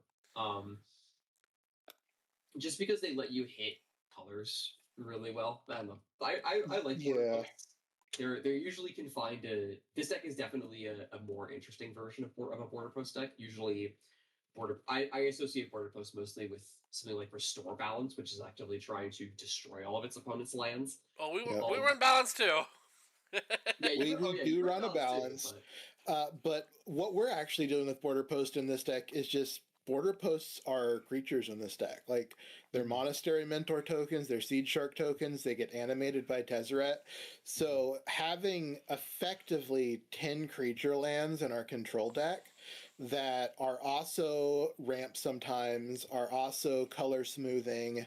Just because they let you hit colors really well. I don't know. I like border posts. they're usually confined to. This deck is definitely a more interesting version of a border post deck. Usually, I associate border post mostly with something like Restore Balance, which is actively trying to destroy all of its opponent's lands. Oh, Yep. we run balance too. Yeah, We you do run a balance too, balance, but what we're actually doing with border post in this deck is just border posts are creatures in this deck. Like they're monastery mentor tokens, they're seed shark tokens. They get animated by Tezzeret. So having effectively 10 creature lands in our control deck that are also ramp sometimes, are also color smoothing,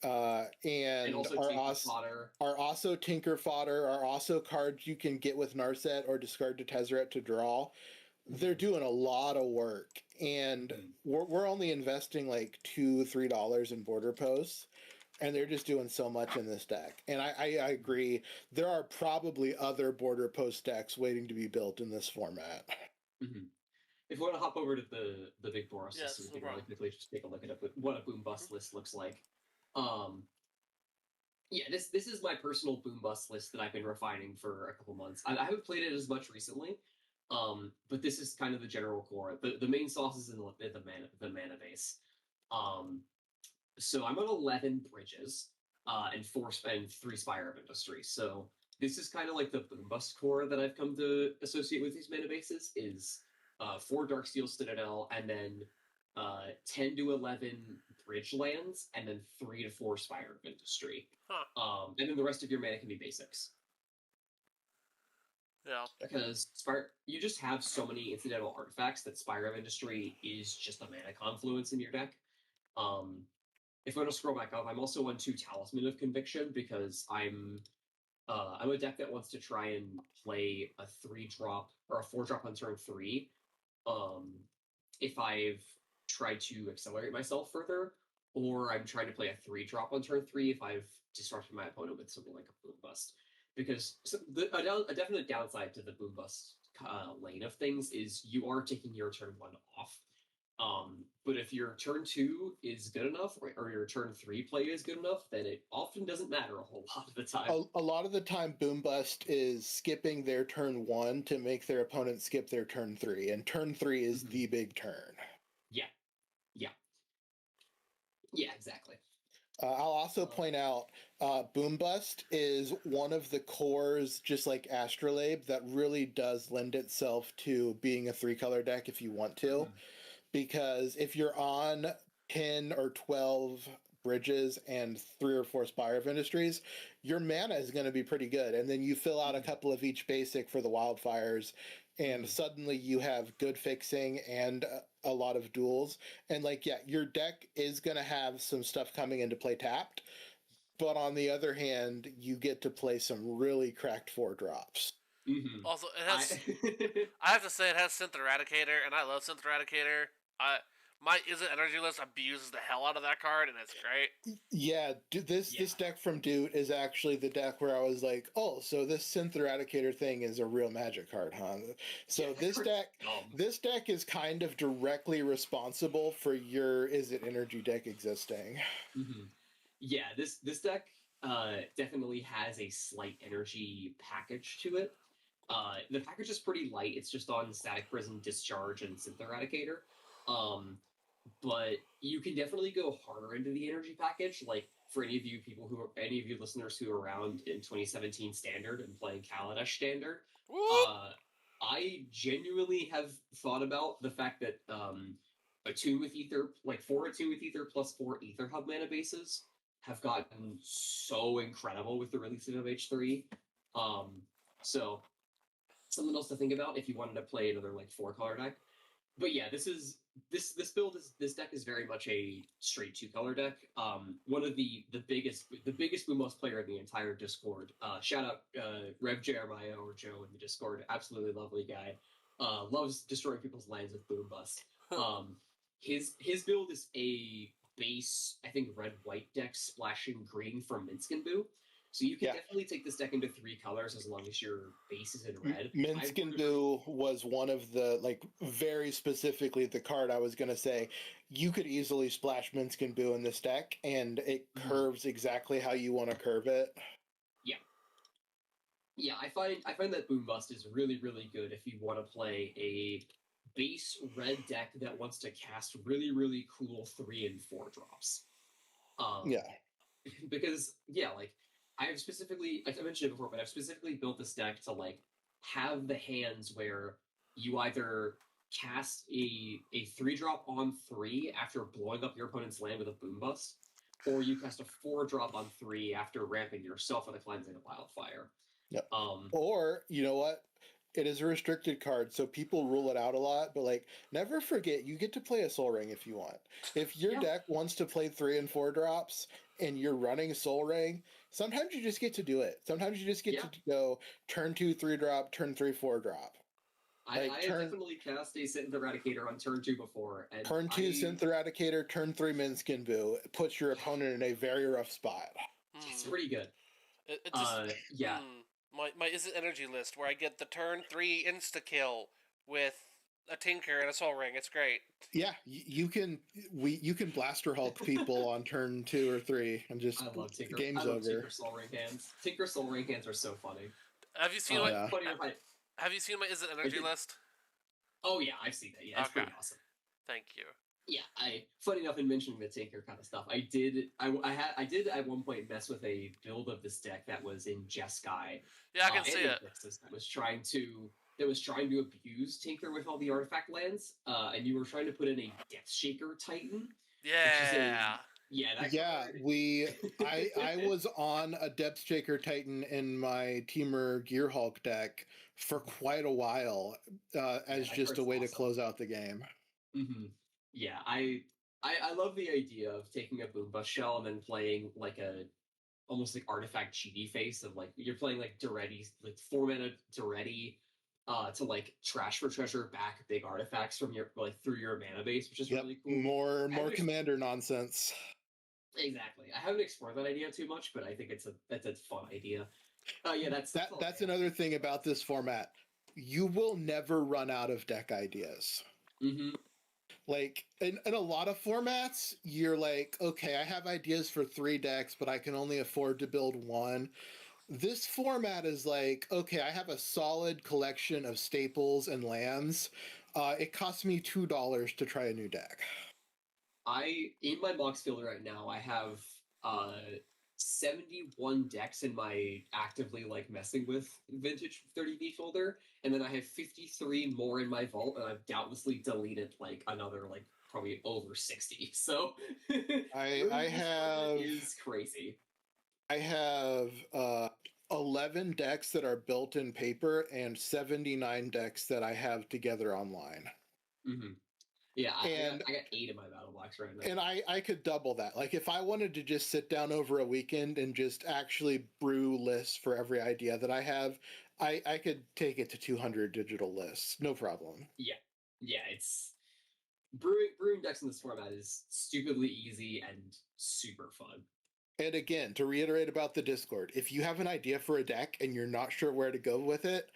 and also Tinker Fodder. are also Tinker Fodder, are also cards you can get with Narset or discard to Tezzeret to draw. They're doing a lot of work, and we're only investing like $2-3 in border posts, and they're just doing so much in this deck. And I agree, there are probably other border post decks waiting to be built in this format. If we want to hop over to the big Boros Yes, system, no we can really problem. quickly just take a look at what a boom bust list looks like. Yeah, this is my personal boom bust list that I've been refining for a couple months. I haven't played it as much recently, but this is kind of the general core. The main sauce is in the mana base. So I'm on 11 bridges, and 3 Spire of Industry. So this is kind of like the boom bust core that I've come to associate with these mana bases is 4 Darksteel Citadel, and then 10 to 11 bridge lands, and then 3 to 4 Spire of Industry. And then the rest of your mana can be basics. Yeah. Because you just have so many incidental artifacts that Spire of Industry is just a mana confluence in your deck. If I want to scroll back up, I'm also on 2 Talisman of Conviction because I'm a deck that wants to try and play a 3-drop or a 4-drop on turn 3. If I've tried to accelerate myself further, or I'm trying to play a 3-drop on turn 3 if I've disrupted my opponent with something like a boom bust. Because a definite downside to the boom bust lane of things is you are taking your turn 1 off. But if your turn 2 is good enough, or your turn 3 play is good enough, then it often doesn't matter a whole lot of the time. A lot of the time, Boom Bust is skipping their turn 1 to make their opponent skip their turn 3, and turn 3 is the big turn. Yeah, exactly. I'll also point out, Boom Bust is one of the cores, just like Astrolabe, that really does lend itself to being a 3-color deck if you want to. Because if you're on 10 or 12 bridges and 3 or 4 Spire of Industries, your mana is going to be pretty good. And then you fill out a couple of each basic for the wildfires, and suddenly you have good fixing and a lot of duels. And like, yeah, your deck is going to have some stuff coming into play tapped, but on the other hand, you get to play some really cracked 4-drops. Also, it has. I have to say, it has Synth Eradicator, and I love Synth Eradicator. My Is It Energy list abuses the hell out of that card, and it's great. Yeah, this deck from Doot is actually the deck where I was like, oh, so this Synth Eradicator thing is a real Magic card, huh? So this deck is kind of directly responsible for your Is It Energy deck existing. Yeah, this deck definitely has a slight energy package to it. The package is pretty light. It's just on Static Prison, Discharge, and Synth Eradicator. But you can definitely go harder into the energy package. Like for any of you listeners who are around in 2017 Standard and playing Kaladesh Standard, I genuinely have thought about the fact that Attune with Ether, like 4 Attune with Ether plus 4 Ether Hub mana bases have gotten so incredible with the release of MH3. So something else to think about if you wanted to play another like 4-color deck. But yeah, this deck is very much a straight 2-color deck. One of the biggest boom bust player in the entire Discord. Shout out Rev Jeremiah or Joe in the Discord. Absolutely lovely guy. Loves destroying people's lands with boom bust. His build is a base, I think, red-white deck splashing green from Minsk and Boo. So you can definitely take this deck into 3 colors as long as your base is in red. Minsk and Boo was one of the, like, very specifically the card I was going to say. You could easily splash Minsk and Boo in this deck, and it curves exactly how you want to curve it. Yeah. Yeah, I find that Boom Bust is really, really good if you want to play a base red deck that wants to cast really, really cool 3 and 4 drops. Um, Yeah. because yeah, like I've specifically, like I mentioned it before, but I've specifically built this deck to like have the hands where you either cast a 3 drop on 3 after blowing up your opponent's land with a Boom Bust, or you cast a 4 drop on 3 after ramping yourself with a Cleansing of Wildfire. Yep. Um, Or, you know what? It is a restricted card, so people rule it out a lot, but like never forget you get to play a Soul Ring if you want. If your Yeah. deck wants to play 3 and 4 drops and you're running Soul Ring, sometimes you just get to do it. Sometimes you just get Yeah. to go turn 2 3 drop, turn 3 4 drop. I Like, have turn- definitely cast a Synth Eradicator on turn 2 before, and Turn 2 Synth Eradicator, turn 3 Minskin Boo. It puts your opponent in a very rough spot. It's Hmm. pretty good. It just, Yeah. My Is It Energy list where I get the turn 3 insta kill with a Tinker and a Soul Ring. It's great. Yeah, you can Blaster Hulk people on turn 2 or 3 and just I love Tinker. game's I love over. Tinker Soul Ring hands. Tinker Soul Ring hands are so funny. Have you seen yeah. Funny enough, Have you seen my Is It Energy list? Oh yeah, I've seen that. Yeah, it's pretty awesome. Thank you. Yeah, funny enough in mentioning the Tinker kind of stuff, I did at one point mess with a build of this deck that was in Jeskai. Yeah, I can see it. That was trying to abuse Tinker with all the artifact lands, and you were trying to put in a Death Shaker Titan. Yeah. I was on a Depth Shaker Titan in my Teamer Gearhulk deck for quite a while as just a way to close out the game. Mm-hmm. Yeah, I love the idea of taking a Boom Bust shell and then playing like a almost like artifact cheaty face of like you're playing like Duretti, like 4 mana Duretti, to like trash for treasure back big artifacts from your like through your mana base, which is really cool. More commander nonsense. Exactly. I haven't explored that idea too much, but I think that's a fun idea. Yeah, that's another thing about this format. You will never run out of deck ideas. Mm-hmm. Like in a lot of formats, you're like, okay, I have ideas for 3 decks, but I can only afford to build 1. This format is like, okay, I have a solid collection of staples and lands. It costs me $2 to try a new deck. In my box field right now, I have 71 decks in my actively like messing with vintage 30B folder, and then I have 53 more in my vault, and I've doubtlessly deleted like another like probably over 60. So I have is crazy. I have 11 decks that are built in paper and 79 decks that I have together online. Mm-hmm. Yeah, I got 8 in my battle box right now. And I could double that. Like, if I wanted to just sit down over a weekend and just actually brew lists for every idea that I have, I could take it to 200 digital lists. No problem. Yeah. It's... Brewing decks in this format is stupidly easy and super fun. And again, to reiterate about the Discord, if you have an idea for a deck and you're not sure where to go with it,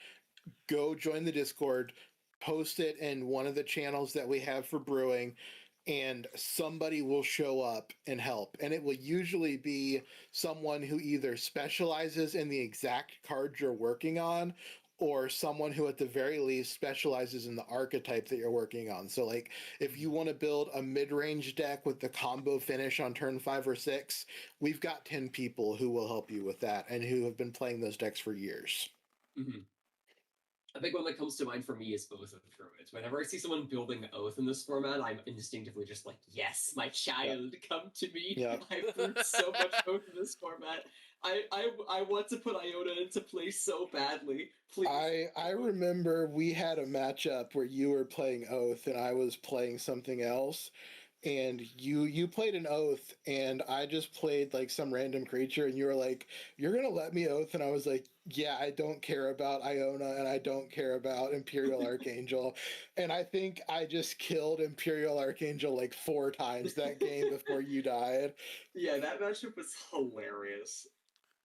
go join the Discord, post it in one of the channels that we have for brewing, and somebody will show up and help. And it will usually be someone who either specializes in the exact card you're working on, or someone who at the very least specializes in the archetype that you're working on. So like if you want to build a mid-range deck with the combo finish on turn 5 or 6, we've got 10 people who will help you with that and who have been playing those decks for years. Mm-hmm. I think one that comes to mind for me is Oath of Druids. Whenever I see someone building Oath in this format, I'm instinctively just like, yes, my child, come to me. Yep. I've brewed so much Oath in this format. I want to put Iona into play so badly. Please. I remember we had a matchup where you were playing Oath and I was playing something else. And you played an Oath and I just played like some random creature and you were like, you're gonna let me Oath? And I was like, yeah, I don't care about Iona and I don't care about Imperial Archangel. And I think I just killed Imperial Archangel like 4 times that game before you died. Yeah, that matchup was hilarious.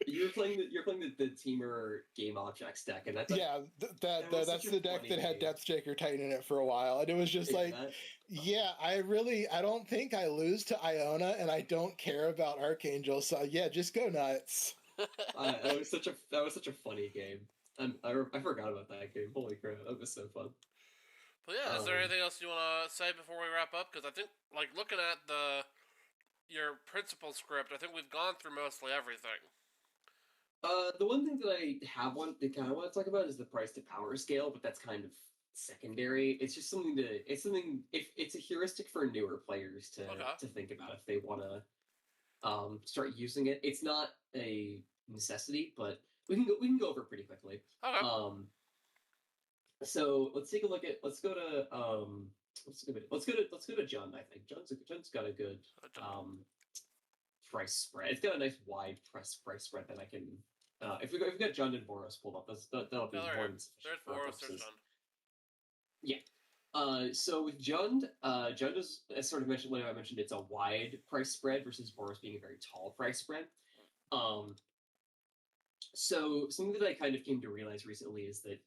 You're playing the Teamer Game Objects deck, and that's that's the deck that had Death Shaker Titan in it for a while, and it was just like, I don't think I lose to Iona, and I don't care about Archangel, so yeah, just go nuts. That was such a funny game. And I forgot about that game. Holy crap, that was so fun. But yeah, is there anything else you want to say before we wrap up? Because I think, like, looking at your principal script, I think we've gone through mostly everything. The one thing that I have that kind of want to talk about is the price to power scale, but that's kind of secondary. It's just something if it's a heuristic for newer players to think about if they want to start using it. It's not a necessity, but we can go over it pretty quickly. Okay. So let's take a look at let's go to Jund. I think Jund's got a good price spread. It's got a nice wide price spread that I can. If we got Jund and Boros pulled up, that'll be more than sufficient. There's Boros, there's Jund. Yeah. So with Jund, Jund is, as sort of mentioned when I mentioned, it's a wide price spread versus Boros being a very tall price spread. So something that I kind of came to realize recently is that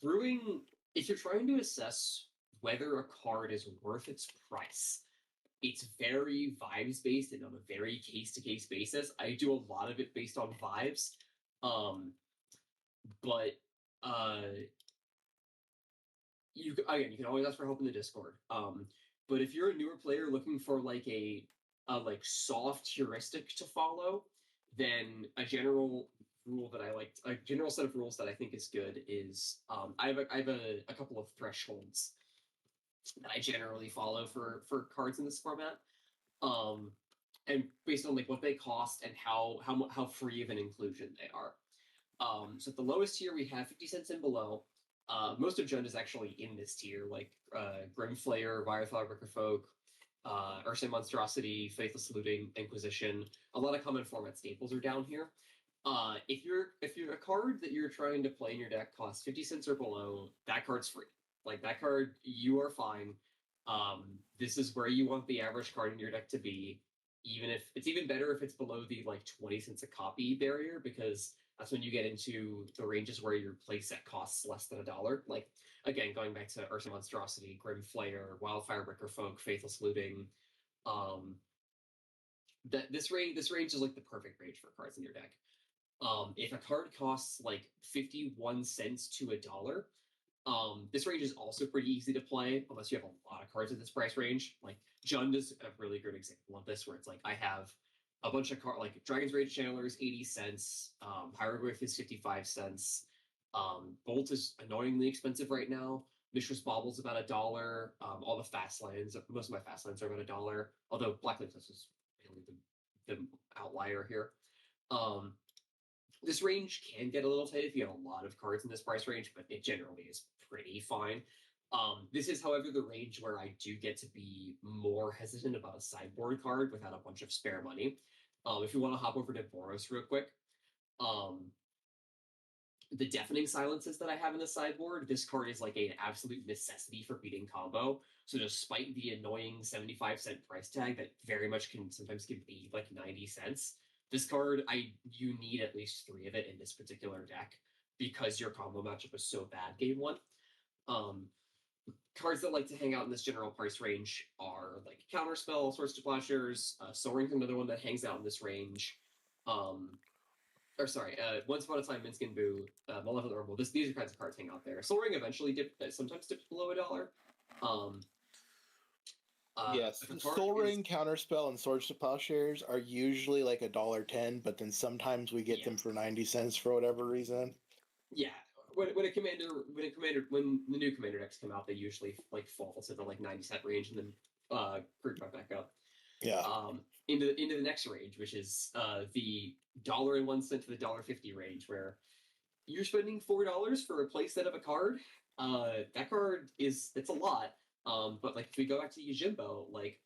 brewing, if you're trying to assess whether a card is worth its price, it's very vibes based and on a very case to case basis. I do a lot of it based on vibes, but you can always ask for help in the Discord. But if you're a newer player looking for like a soft heuristic to follow, then a general rule that a general set of rules that I think is good is I have a couple of thresholds that I generally follow for cards in this format, and based on like what they cost and how free of an inclusion they are. So at the lowest tier we have 50 cents and below. Most of Jund is actually in this tier, like Grimflayer, Wirethog, Rickerfolk, Ursine Monstrosity, Faithless Looting, Inquisition. A lot of common format staples are down here. If you're a card that you're trying to play in your deck costs 50 cents or below, that card's free. Like that card, you are fine. This is where you want the average card in your deck to be. Even if it's even better if it's below the like 20 cents a copy barrier, because that's when you get into the ranges where your playset costs less than $1. Like again, going back to Ursine Monstrosity, Grimflayer, Wildfire Rickerfolk, Faithless Looting. This range is like the perfect range for cards in your deck. If a card costs like 51 cents to $1, this range is also pretty easy to play unless you have a lot of cards in this price range. Like Jund is a really good example of this, where it's like I have a bunch of cards like Dragon's Rage Channelers, 80 cents. Hieroglyph is 55 cents. Bolt is annoyingly expensive right now. Mishra's Bauble's about $1. All the fast lands, most of my fast lands are about $1. Although Black Lotus is really the outlier here. This range can get a little tight if you have a lot of cards in this price range, but it generally is pretty fine. This is, however, the range where I do get to be more hesitant about a sideboard card without a bunch of spare money. If you want to hop over to Boros real quick, the Deafening Silences that I have in the sideboard, this card is like an absolute necessity for beating combo. So despite the annoying 75-cent price tag that very much can sometimes give me like 90 cents, this card, you need at least 3 of it in this particular deck because your combo matchup is so bad game 1. Cards that like to hang out in this general price range are like Counterspell, Swords to Plowshares, Soul Ring's another one that hangs out in this range. Once Upon a Time, Minskin Boo, Malevolent Rumble. These are kinds of cards hang out there. Soul Ring eventually sometimes dips below $1. Yes, Soul Ring, Counterspell, and Swords to Plowshares are usually like $1.10, but then sometimes we get them for 90 cents for whatever reason. Yeah, when the new commander decks come out, they usually like fall to the like 90-cent range and then creep right back up. Yeah. Into the next range, which is the $1.01 to the $1.50 range, where you're spending $4 for a playset of a card. That card it's a lot. But like if we go back to Yojimbo, like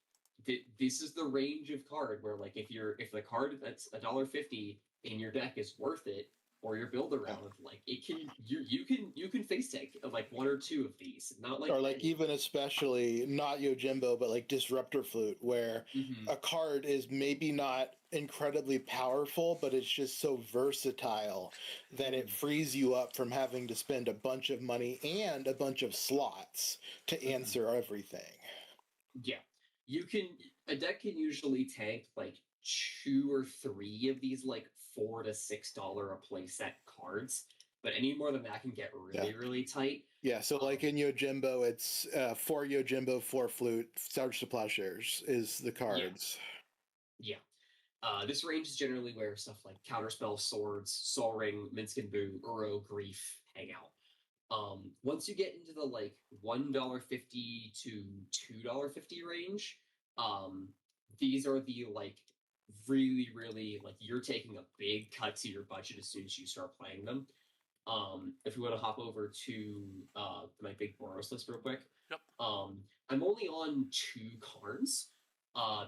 this is the range of card where like if the card that's $1.50 in your deck is worth it, or your build around, like it can you can face take like 1 or 2 of these, not like, or like even especially not Yojimbo, but like Disruptor Flute, where a card is maybe not incredibly powerful, but it's just so versatile that it frees you up from having to spend a bunch of money and a bunch of slots to answer everything. Yeah, a deck can usually tank like 2 or 3 of these like $4 to $6 a playset cards, but any more than that can get really, really tight. Yeah, so like in Yojimbo, it's 4 Yojimbo, 4 flute, Sarge to Plowshares is the cards. Yeah. This range is generally where stuff like Counterspell, Swords, Sol Ring, Minsc and Boo, Uro, Grief hang out. Once you get into the like $1.50 to $2.50 range, these are the like really, really like you're taking a big cut to your budget as soon as you start playing them. If we want to hop over to my big Boros list real quick. Yep. I'm only on 2 cards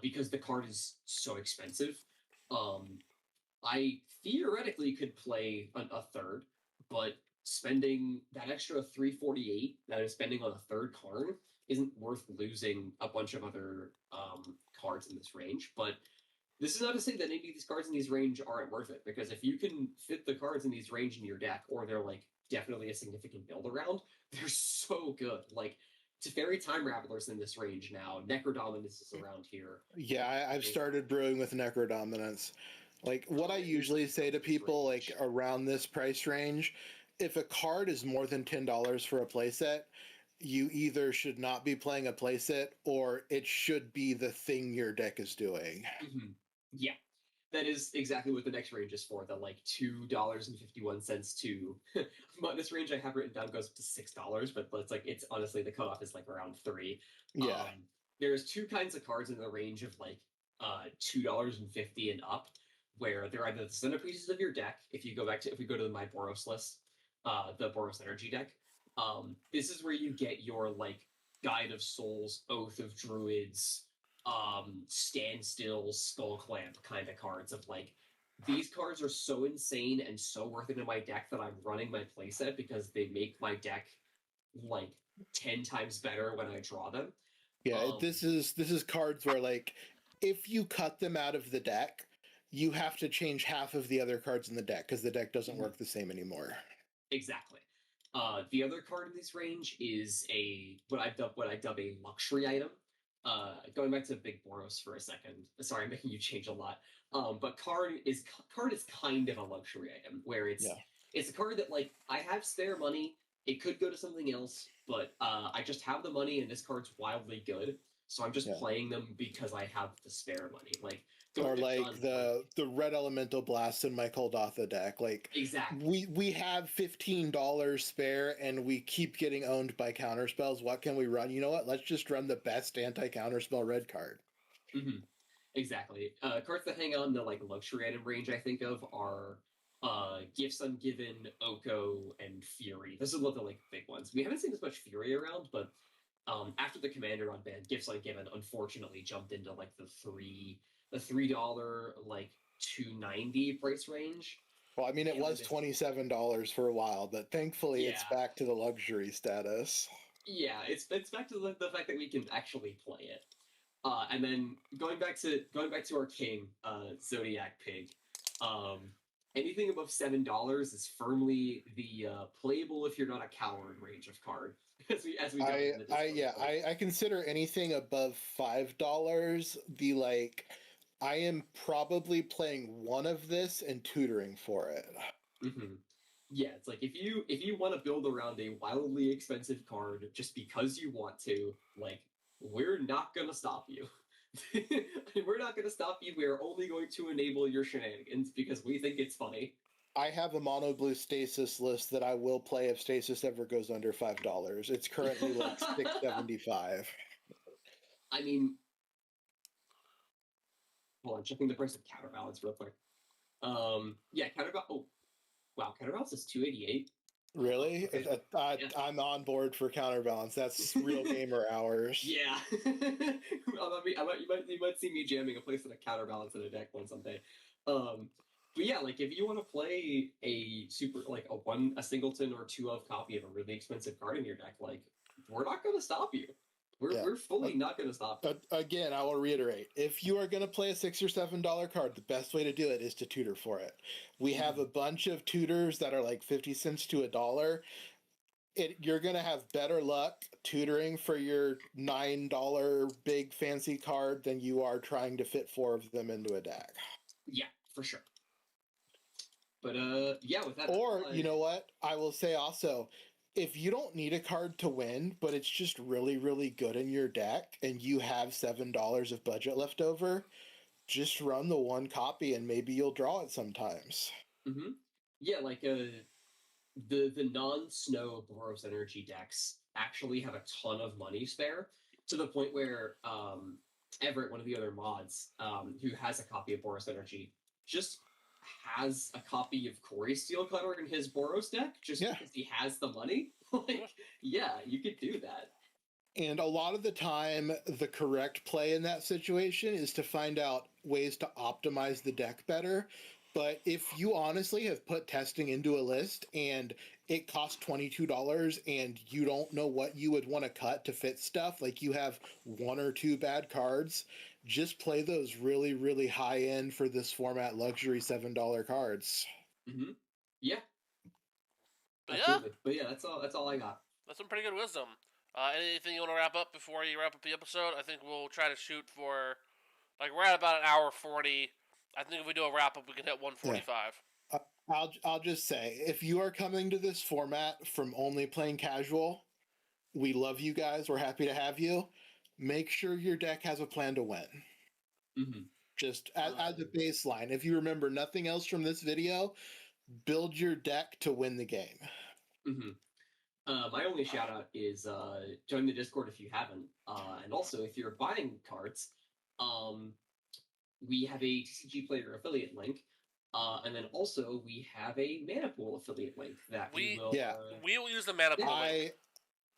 because the card is so expensive. I theoretically could play a third, but spending that extra $348 that I'm spending on a third card isn't worth losing a bunch of other cards in this range. But this is not to say that any of these cards in these range aren't worth it, because if you can fit the cards in these range in your deck, or they're like definitely a significant build around, they're so good. Like Teferi Time Ravelers in this range now, Necrodominance is around here. Yeah, I've started brewing with Necrodominance. Like what I usually say to people like around this price range, if a card is more than $10 for a playset, you either should not be playing a playset or it should be the thing your deck is doing. Mm-hmm. Yeah, that is exactly what the next range is for. The like $2.51 to this range I have written down goes up to $6, but it's honestly the cutoff is like around $3. Yeah. There's 2 kinds of cards in the range of like $2.50 and up, where they're either the centerpieces of your deck. If we go to my Boros list, the Boros Energy deck, this is where you get your like Guide of Souls, Oath of Druids, Standstill, Skull Clamp kind of cards of like, these cards are so insane and so worth it in my deck that I'm running my playset because they make my deck like 10 times better when I draw them. Yeah, this is cards where like if you cut them out of the deck, you have to change half of the other cards in the deck because the deck doesn't work the same anymore. Exactly. The other card in this range is what I dub a luxury item. Going back to Big Boros for a second. Sorry, I'm making you change a lot. But card is kind of a luxury item where it's a card that like I have spare money. It could go to something else, but I just have the money and this card's wildly good. So I'm just playing them because I have the spare money. Like or like the Red Elemental Blast in my Koldatha deck. Like exactly. We have $15 spare and we keep getting owned by counterspells. What can we run? You know what? Let's just run the best anti-counterspell red card. Mm-hmm. Exactly. Cards that hang on the like luxury item range I think of are Gifts Ungiven, Oko, and Fury. Those are the like big ones. We haven't seen as much Fury around, but after the Commander unbanned, Gifts Ungiven unfortunately jumped into like the $3 like $2.90 price range. Well, I mean, it was $27 for a while, but thankfully it's back to the luxury status. Yeah, it's back to the fact that we can actually play it. And then going back to our king, Zodiac Pig. Anything above $7 is firmly the playable if you're not a coward range of card. I consider anything above $5 the like. I am probably playing one of this and tutoring for it. Mm-hmm. Yeah, it's like if you want to build around a wildly expensive card just because you want to, like, we're not gonna stop you. We're not gonna stop you. We're only going to enable your shenanigans because we think it's funny. I have a mono blue stasis list that I will play if stasis ever goes under $5. It's currently like $6.75. I mean, hold on, checking the price of Counterbalance real quick. Yeah, Counterbalance. Oh, wow, Counterbalance is $2.88. Really? I'm on board for Counterbalance. That's real gamer hours. Yeah. You might see me jamming a place in a Counterbalance in a deck one someday. But yeah, like if you want to play a super like a singleton or 2 of copy of a really expensive card in your deck, like we're not going to stop you. We're fully not going to stop you. Again, I will reiterate: if you are going to play a $6 or $7 card, the best way to do it is to tutor for it. We have a bunch of tutors that are like 50 cents to $1. You're going to have better luck tutoring for your $9 big fancy card than you are trying to fit 4 of them into a deck. Yeah, for sure. But yeah, with that. Or, you know what? I will say also, if you don't need a card to win, but it's just really, really good in your deck and you have $7 of budget left over, just run the one copy and maybe you'll draw it sometimes. Mm-hmm. Yeah, like the non-snow Boros Energy decks actually have a ton of money spare, to the point where Everett, one of the other mods, who has a copy of Boros Energy, just has a copy of Corey Steelcutter in his Boros deck just Yeah. because he has the money. Like, yeah, you could do that. And a lot of the time, the correct play in that situation is to find out ways to optimize the deck better. But if you honestly have put testing into a list and it costs $22 and you don't know what you would want to cut to fit stuff, like you have one or two bad cards, just play those really, really high end for this format luxury $7 cards. Mm-hmm. Yeah. But absolutely. But yeah, that's all I got. That's some pretty good wisdom. Anything you want to wrap up before you wrap up the episode? I think we'll try to shoot for, like, we're at about an hour 40. I think if we do a wrap up, we can hit 145. Yeah. I'll just say, if you are coming to this format from only playing casual, we love you guys. We're happy to have you. Make sure your deck has a plan to win. Mm-hmm. Just as a baseline. If you remember nothing else from this video, build your deck to win the game. Mm-hmm. My only shout out is join the Discord if you haven't, and also if you're buying cards, we have a TCG Player affiliate link, and then also we have a Mana Pool affiliate link that we will. We will use the Mana Pool link.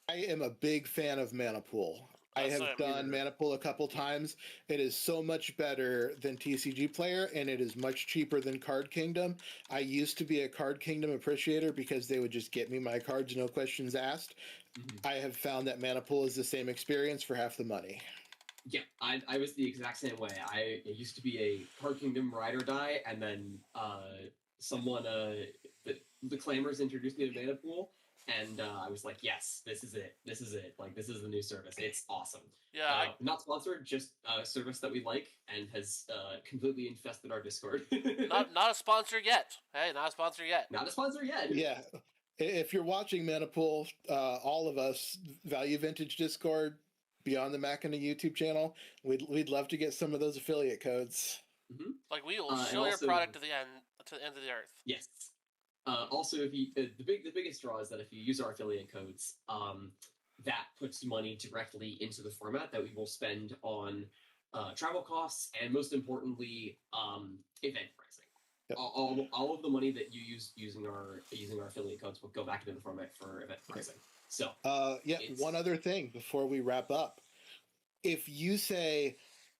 I am a big fan of Mana Pool. I have done Mana Pool a couple times. It is so much better than TCG Player, and it is much cheaper than Card Kingdom. I used to be a Card Kingdom appreciator because they would just get me my cards, no questions asked. Mm-hmm. I have found that Mana Pool is the same experience for half the money. Yeah, I was the exact same way. I used to be a Card Kingdom ride or die, and then someone, the Claimers introduced me to Mana Pool. And I was like, yes, this is it. This is it. Like, this is the new service. It's awesome. Yeah. Not sponsored, just a service that we like and has completely infested our Discord. not a sponsor yet. Hey, not a sponsor yet. Not a sponsor yet. Yeah. If you're watching Mana Pool, all of us, Value Vintage Discord, Beyond the Mac and the YouTube channel, we'd love to get some of those affiliate codes. Mm-hmm. Like, we will show your product to the end of the earth. Yes. Also, if you the biggest draw is that if you use our affiliate codes, that puts money directly into the format that we will spend on travel costs and, most importantly, event pricing. Yep. All of the money that you use using our affiliate codes will go back into the format for event pricing. So one other thing before we wrap up. If you say,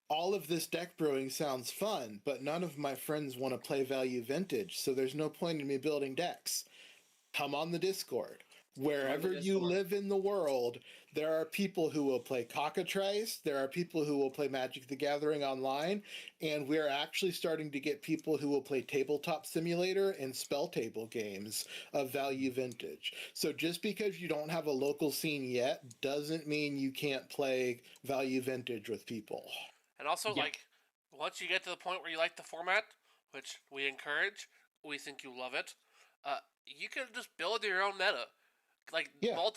all of this deck brewing sounds fun, but none of my friends want to play Value Vintage, so there's no point in me building decks, come on the Discord. Wherever you live in the world, there are people who will play Cockatrice, there are people who will play Magic the Gathering online, and we're actually starting to get people who will play Tabletop Simulator and Spell Table games of Value Vintage. So just because you don't have a local scene yet doesn't mean you can't play Value Vintage with people. And also, like, once you get to the point where you like the format, which we encourage, we think you love it, you can just build your own meta. Like,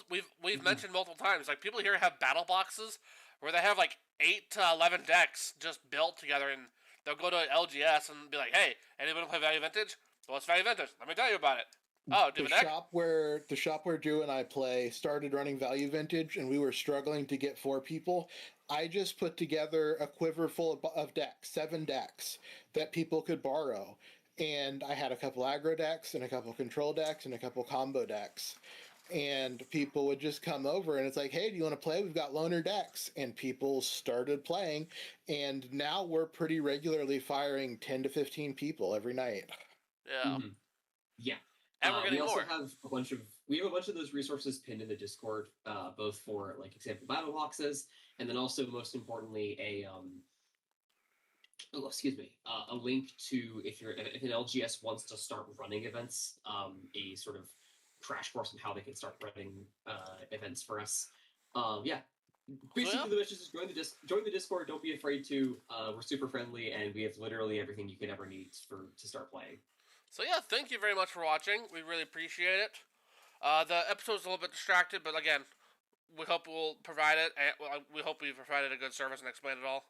we've mentioned multiple times, like, people here have battle boxes where they have, like, 8 to 11 decks just built together, and they'll go to LGS and be like, hey, anybody play Value Vintage? Well, it's Value Vintage. Let me tell you about it. Oh, do you have a deck? The shop where Drew and I play started running Value Vintage, and we were struggling to get 4 people. I just put together a quiver full of decks, 7 decks that people could borrow. And I had a couple aggro decks and a couple control decks and a couple combo decks. And people would just come over and it's like, hey, do you want to play? We've got loaner decks. And people started playing. And now we're pretty regularly firing 10 to 15 people every night. Yeah. Mm-hmm. Yeah. And we're getting more. We have a bunch of those resources pinned in the Discord, both for, like, example battle boxes, and then also, most importantly, a link to if an LGS wants to start running events, a sort of crash course on how they can start running events for us. Basically, the message is join the Discord. Don't be afraid to. We're super friendly, and we have literally everything you could ever need to start playing. So yeah, thank you very much for watching. We really appreciate it. The episode's a little bit distracted, but again, we hope we'll provide it. And we hope we provided a good service and explained it all.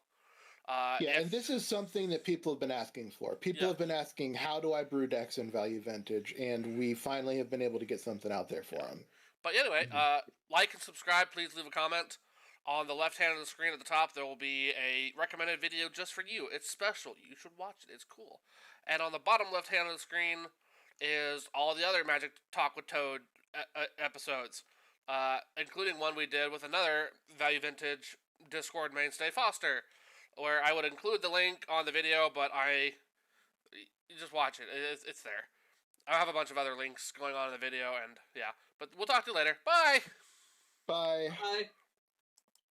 And this is something that people have been asking for. People have been asking, how do I brew decks in Value Vintage? And we finally have been able to get something out there for them. But anyway, like and subscribe. Please leave a comment. On the left hand of the screen at the top, there will be a recommended video just for you. It's special. You should watch it. It's cool. And on the bottom left hand of the screen is all the other Magic Talk with Toad episodes, including one we did with another Value Vintage Discord mainstay, Foster, where I would include the link on the video, but you just watch it. It's there. I have a bunch of other links going on in the video, and yeah. But we'll talk to you later. Bye! Bye. Bye.